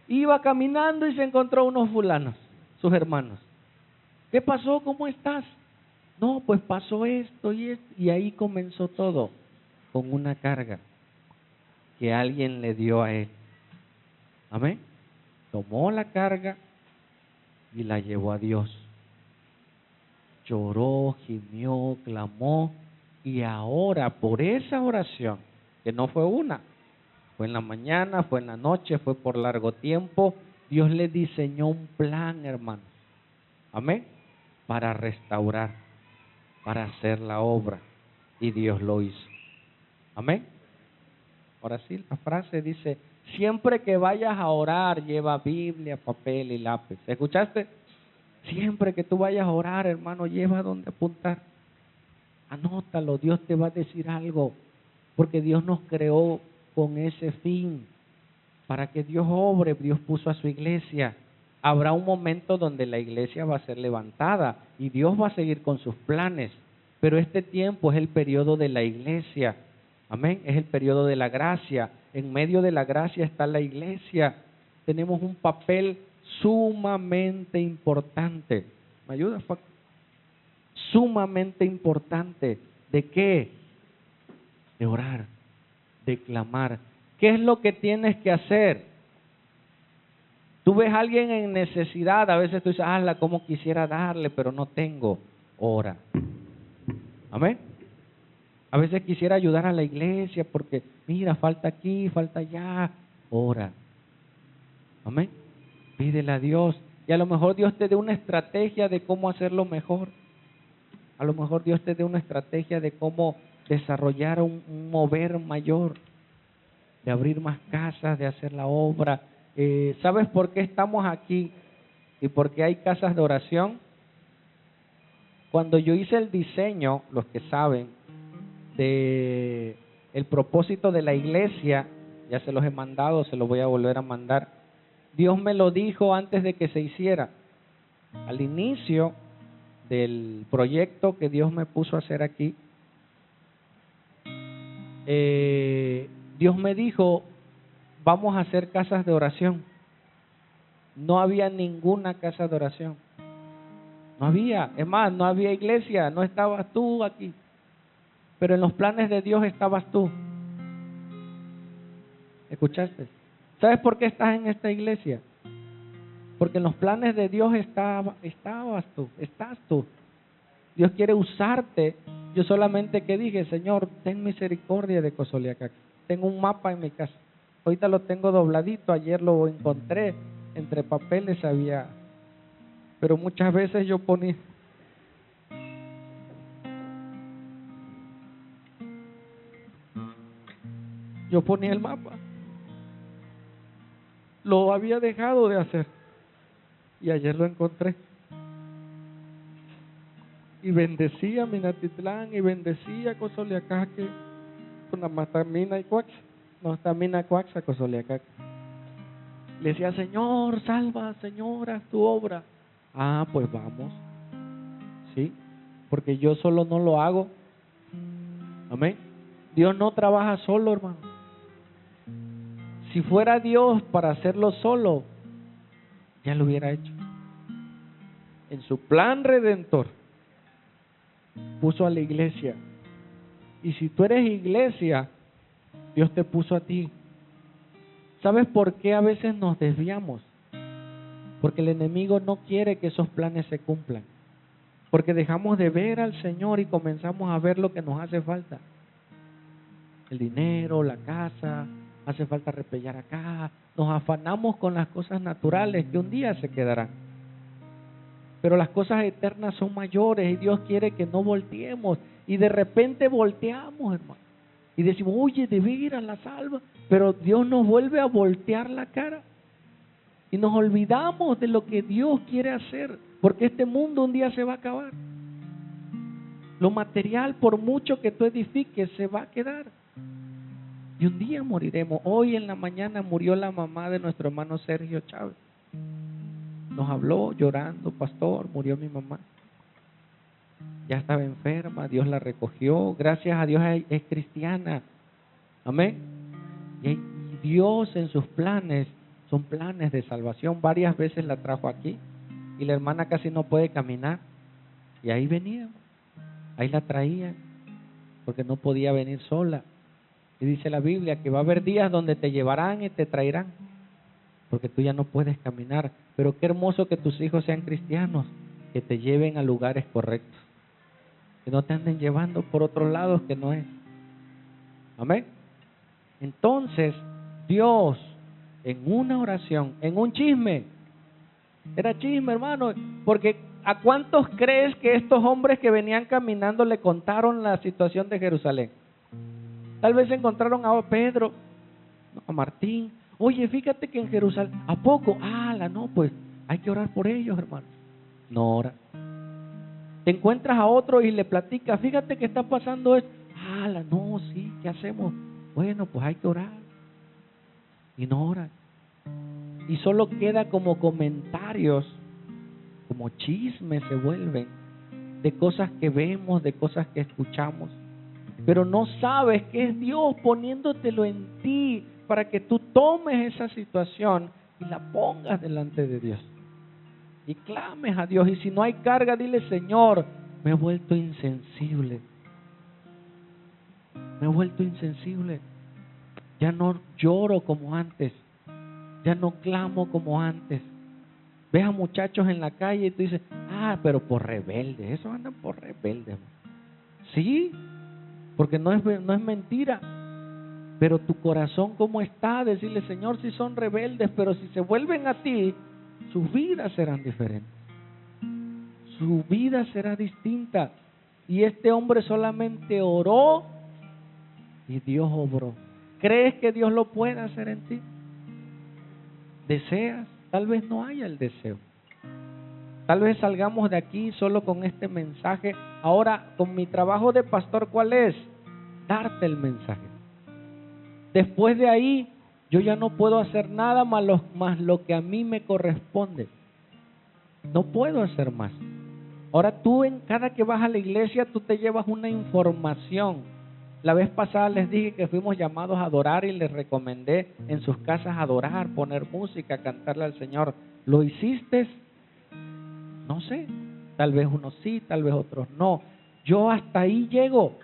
Iba caminando y se encontró unos fulanos, sus hermanos. ¿Qué pasó? ¿Cómo estás? No, pues pasó esto y esto. Y ahí comenzó todo, con una carga que alguien le dio a él. Amén. Tomó la carga y la llevó a Dios. Lloró, gimió, clamó, y ahora por esa oración, que no fue una, fue en la mañana, fue en la noche, fue por largo tiempo, Dios le diseñó un plan, hermano. Amén. Para restaurar, para hacer la obra. Y Dios lo hizo. Amén. Ahora sí, la frase dice, siempre que vayas a orar, lleva Biblia, papel y lápiz. ¿Escuchaste? Siempre que tú vayas a orar, hermano, lleva donde apuntar. Anótalo, Dios te va a decir algo. Porque Dios nos creó con ese fin. Para que Dios obre, Dios puso a su iglesia. Habrá un momento donde la iglesia va a ser levantada y Dios va a seguir con sus planes. Pero este tiempo es el periodo de la iglesia. Amén. Es el periodo de la gracia. En medio de la gracia está la iglesia. Tenemos un papel sumamente importante. ¿Me ayudas, Paco? Sumamente importante. ¿De qué? De orar, de clamar. ¿Qué es lo que tienes que hacer? Tú ves a alguien en necesidad, a veces tú dices, cómo quisiera darle, pero no tengo. Ora. Amén. A veces quisiera ayudar a la iglesia porque, mira, falta aquí, falta allá. Ora. Amén. Pídele a Dios. Y a lo mejor Dios te dé una estrategia de cómo hacerlo mejor. A lo mejor Dios te dé una estrategia de cómo desarrollar un mover mayor, de abrir más casas, de hacer la obra. ¿Sabes por qué estamos aquí y por qué hay casas de oración? Cuando yo hice el diseño, los que saben, de el propósito de la iglesia, ya se los he mandado, se los voy a volver a mandar. Dios me lo dijo antes de que se hiciera. Al inicio del proyecto que Dios me puso a hacer aquí, Dios me dijo, vamos a hacer casas de oración. No había ninguna casa de oración. No había, es más, no había iglesia, no estabas tú aquí. Pero en los planes de Dios estabas tú. ¿Escuchaste? ¿Sabes por qué estás en esta iglesia? Porque en los planes de Dios estabas tú, estás tú. Dios quiere usarte. Yo solamente que dije, Señor, ten misericordia de Cosoleacaque. Tengo un mapa en mi casa. Ahorita lo tengo dobladito, ayer lo encontré, entre papeles había. Pero muchas veces yo ponía el mapa. Lo había dejado de hacer. Y ayer lo encontré. Y bendecía Minatitlán y bendecía Cosoleacaque con la matamina y coaxa. No, tamina coaxa Cosoleacaque. Le decía, Señor, salva, Señor, haz tu obra. Pues vamos. Sí, porque yo solo no lo hago. Amén. Dios no trabaja solo, hermano. Si fuera Dios para hacerlo solo, ya lo hubiera hecho. En su plan redentor puso a la iglesia. Y si tú eres iglesia, Dios te puso a ti. ¿Sabes por qué a veces nos desviamos? Porque el enemigo no quiere que esos planes se cumplan. Porque dejamos de ver al Señor y comenzamos a ver lo que nos hace falta. El dinero, la casa, hace falta repellar acá. Nos afanamos con las cosas naturales que un día se quedarán. Pero las cosas eternas son mayores y Dios quiere que no volteemos. Y de repente volteamos, hermano. Y decimos, oye, de veras la salva. Pero Dios nos vuelve a voltear la cara. Y nos olvidamos de lo que Dios quiere hacer. Porque este mundo un día se va a acabar. Lo material, por mucho que tú edifiques, se va a quedar. Y un día moriremos. Hoy en la mañana murió la mamá de nuestro hermano Sergio Chávez. Nos habló llorando, pastor, murió mi mamá. Ya estaba enferma, Dios la recogió. Gracias a Dios es cristiana. Amén. Y Dios en sus planes, son planes de salvación. Varias veces la trajo aquí. Y la hermana casi no puede caminar. Y ahí venía. Ahí la traían. Porque no podía venir sola. Y dice la Biblia que va a haber días donde te llevarán y te traerán. porque tú ya no puedes caminar. Pero qué hermoso que tus hijos sean cristianos, que te lleven a lugares correctos, que no te anden llevando por otros lados que no es. Amén. Entonces, Dios, en una oración, en un chisme, era chisme, hermano, porque ¿a cuántos crees que estos hombres que venían caminando le contaron la situación de Jerusalén? Tal vez encontraron a Pedro, a Martín. Oye, fíjate que en Jerusalén, ¿a poco? No, pues hay que orar por ellos, hermano. No ora. Te encuentras a otro y le platicas, fíjate que está pasando esto. No, sí, ¿qué hacemos? Bueno, pues hay que orar. Y no ora. Y solo queda como comentarios, como chismes se vuelven, de cosas que vemos, de cosas que escuchamos. Pero no sabes que es Dios poniéndotelo en ti para que tú tomes esa situación y la pongas delante de Dios. Y clames a Dios. Y si no hay carga, dile: Señor, me he vuelto insensible. Me he vuelto insensible. Ya no lloro como antes. Ya no clamo como antes. Ves a muchachos en la calle y tú dices: pero por rebeldes. Esos andan por rebeldes. Sí, porque no es mentira. Pero tu corazón, ¿cómo está? Decirle: Señor, si son rebeldes, pero si se vuelven a ti, sus vidas serán diferentes. Su vida será distinta. Y este hombre solamente oró y Dios obró. ¿Crees que Dios lo puede hacer en ti? ¿Deseas? Tal vez no haya el deseo. Tal vez salgamos de aquí solo con este mensaje. Ahora, con mi trabajo de pastor, ¿cuál es? Darte el mensaje. Después de ahí, yo ya no puedo hacer nada más lo que a mí me corresponde. No puedo hacer más. Ahora tú, cada que vas a la iglesia, tú te llevas una información. La vez pasada les dije que fuimos llamados a adorar y les recomendé en sus casas adorar, poner música, cantarle al Señor. ¿Lo hiciste? No sé. Tal vez unos sí, tal vez otros no. Yo hasta ahí llego.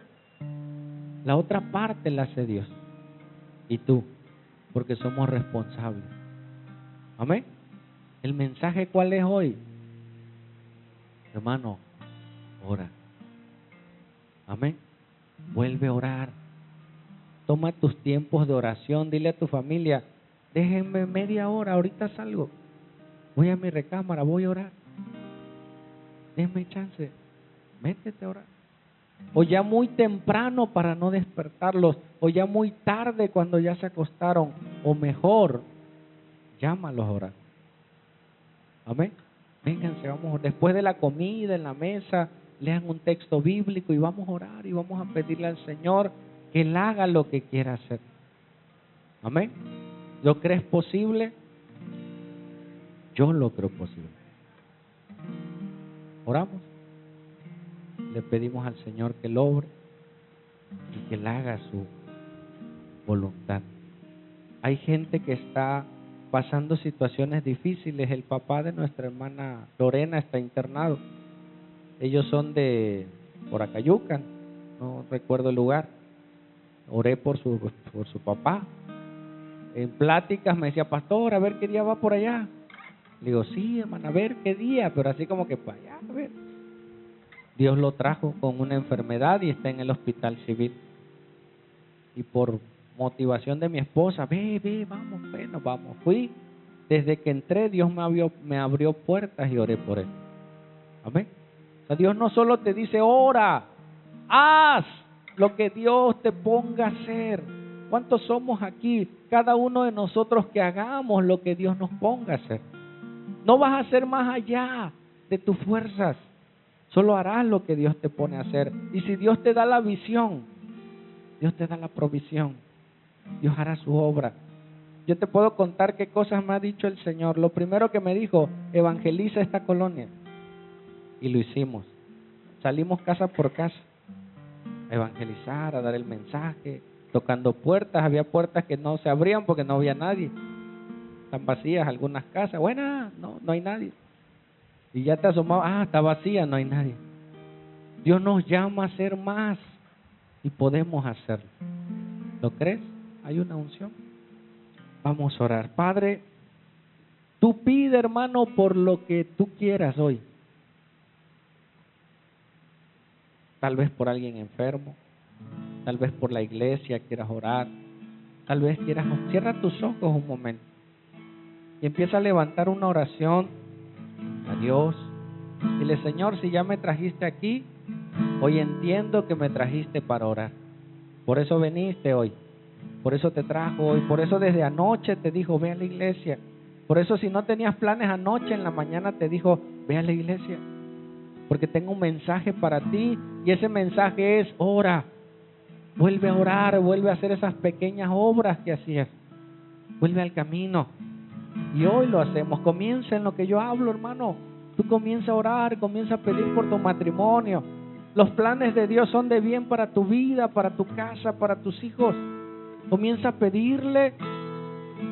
La otra parte la hace Dios. Y tú, porque somos responsables. Amén. ¿El mensaje cuál es hoy? Hermano, ora. Amén. Vuelve a orar. Toma tus tiempos de oración. Dile a tu familia: déjenme media hora, ahorita salgo. Voy a mi recámara, voy a orar. Denme chance. Métete a orar. O ya muy temprano para no despertarlos. O ya muy tarde cuando ya se acostaron. O mejor, llámalos a orar. Amén. Vénganse, vamos, después de la comida, en la mesa, lean un texto bíblico y vamos a orar y vamos a pedirle al Señor que Él haga lo que quiera hacer. Amén. ¿Lo crees posible? Yo lo creo posible. Oramos. Le pedimos al Señor que Él obre y que Él haga su voluntad. Hay gente que está pasando situaciones difíciles. El papá de nuestra hermana Lorena está internado. Ellos son de Poracayucan, no recuerdo el lugar. Oré por su papá. En pláticas me decía: pastor, a ver qué día va por allá. Le digo: sí, hermano, a ver qué día, pero así como que para allá, a ver. Dios lo trajo con una enfermedad y está en el hospital civil. Y por motivación de mi esposa: ve, vamos, bueno, vamos. Fui. Desde que entré, Dios me abrió puertas y oré por él. Amén. O sea, Dios no solo te dice: ora, haz lo que Dios te ponga a hacer. ¿Cuántos somos aquí? Cada uno de nosotros que hagamos lo que Dios nos ponga a hacer. No vas a hacer más allá de tus fuerzas. Solo harás lo que Dios te pone a hacer. Y si Dios te da la visión, Dios te da la provisión, Dios hará su obra. Yo te puedo contar qué cosas me ha dicho el Señor. Lo primero que me dijo: evangeliza esta colonia. Y lo hicimos. Salimos casa por casa a evangelizar, a dar el mensaje, tocando puertas. Había puertas que no se abrían porque no había nadie. Están vacías algunas casas. Buena, no hay nadie. Y ya te asomabas: está vacía, no hay nadie. Dios nos llama a hacer más y podemos hacerlo. ¿Lo crees? Hay una unción. Vamos a orar. Padre, Tú pide, hermano, por lo que tú quieras hoy. Tal vez por alguien enfermo, tal vez por la iglesia quieras orar, tal vez quieras, cierra tus ojos un momento y empieza a levantar una oración a Dios. Dile: Señor, si ya me trajiste aquí, hoy entiendo que me trajiste para orar. Por eso viniste hoy, por eso te trajo hoy, por eso desde anoche te dijo: ve a la iglesia. Por eso, si no tenías planes anoche, en la mañana te dijo: ve a la iglesia, porque tengo un mensaje para ti, y ese mensaje es: ora, vuelve a orar, vuelve a hacer esas pequeñas obras que hacías, vuelve al camino. Y hoy lo hacemos. Comienza en lo que yo hablo, hermano. Tú comienza a orar, comienza a pedir por tu matrimonio. Los planes de Dios son de bien para tu vida, para tu casa, para tus hijos. Comienza a pedirle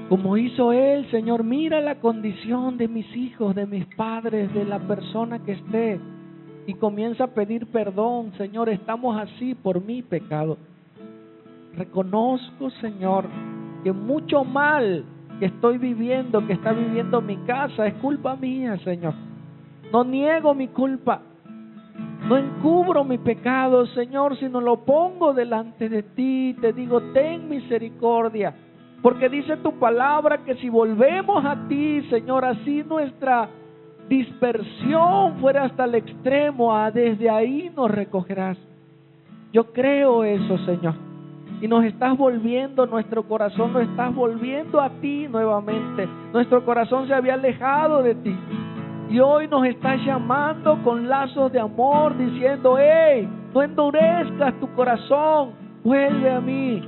como hizo él: Señor, mira la condición de mis hijos, de mis padres, de la persona que esté. Y comienza a pedir perdón: Señor, estamos así por mi pecado. Reconozco, Señor, que mucho mal que estoy viviendo, que está viviendo mi casa, es culpa mía, Señor. No niego mi culpa, no encubro mi pecado, Señor, sino lo pongo delante de ti. Te digo: ten misericordia, porque dice tu palabra que si volvemos a ti, Señor, así nuestra dispersión fuera hasta el extremo, desde ahí nos recogerás. Yo creo eso, Señor, y nos estás volviendo, nuestro corazón lo estás volviendo a ti nuevamente. Nuestro corazón se había alejado de ti, y hoy nos estás llamando con lazos de amor, diciendo: hey, no endurezcas tu corazón, vuelve a mí.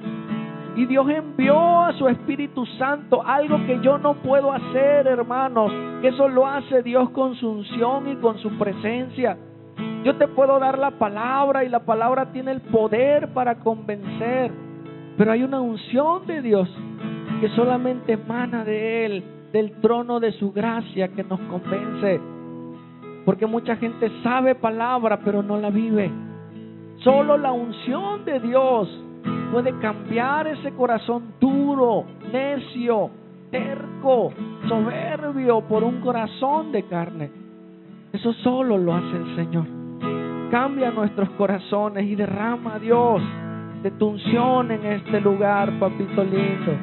Y Dios envió a su Espíritu Santo, algo que yo no puedo hacer, hermanos, que eso lo hace Dios con su unción y con su presencia. Yo te puedo dar la palabra, y la palabra tiene el poder para convencer, pero hay una unción de Dios que solamente emana de Él, del trono de su gracia, que nos convence. Porque mucha gente sabe palabra pero no la vive. Solo la unción de Dios puede cambiar ese corazón duro, necio, terco, soberbio, por un corazón de carne. Eso solo lo hace el Señor. Cambia nuestros corazones y derrama, Dios, de tu unción en este lugar, papito lindo.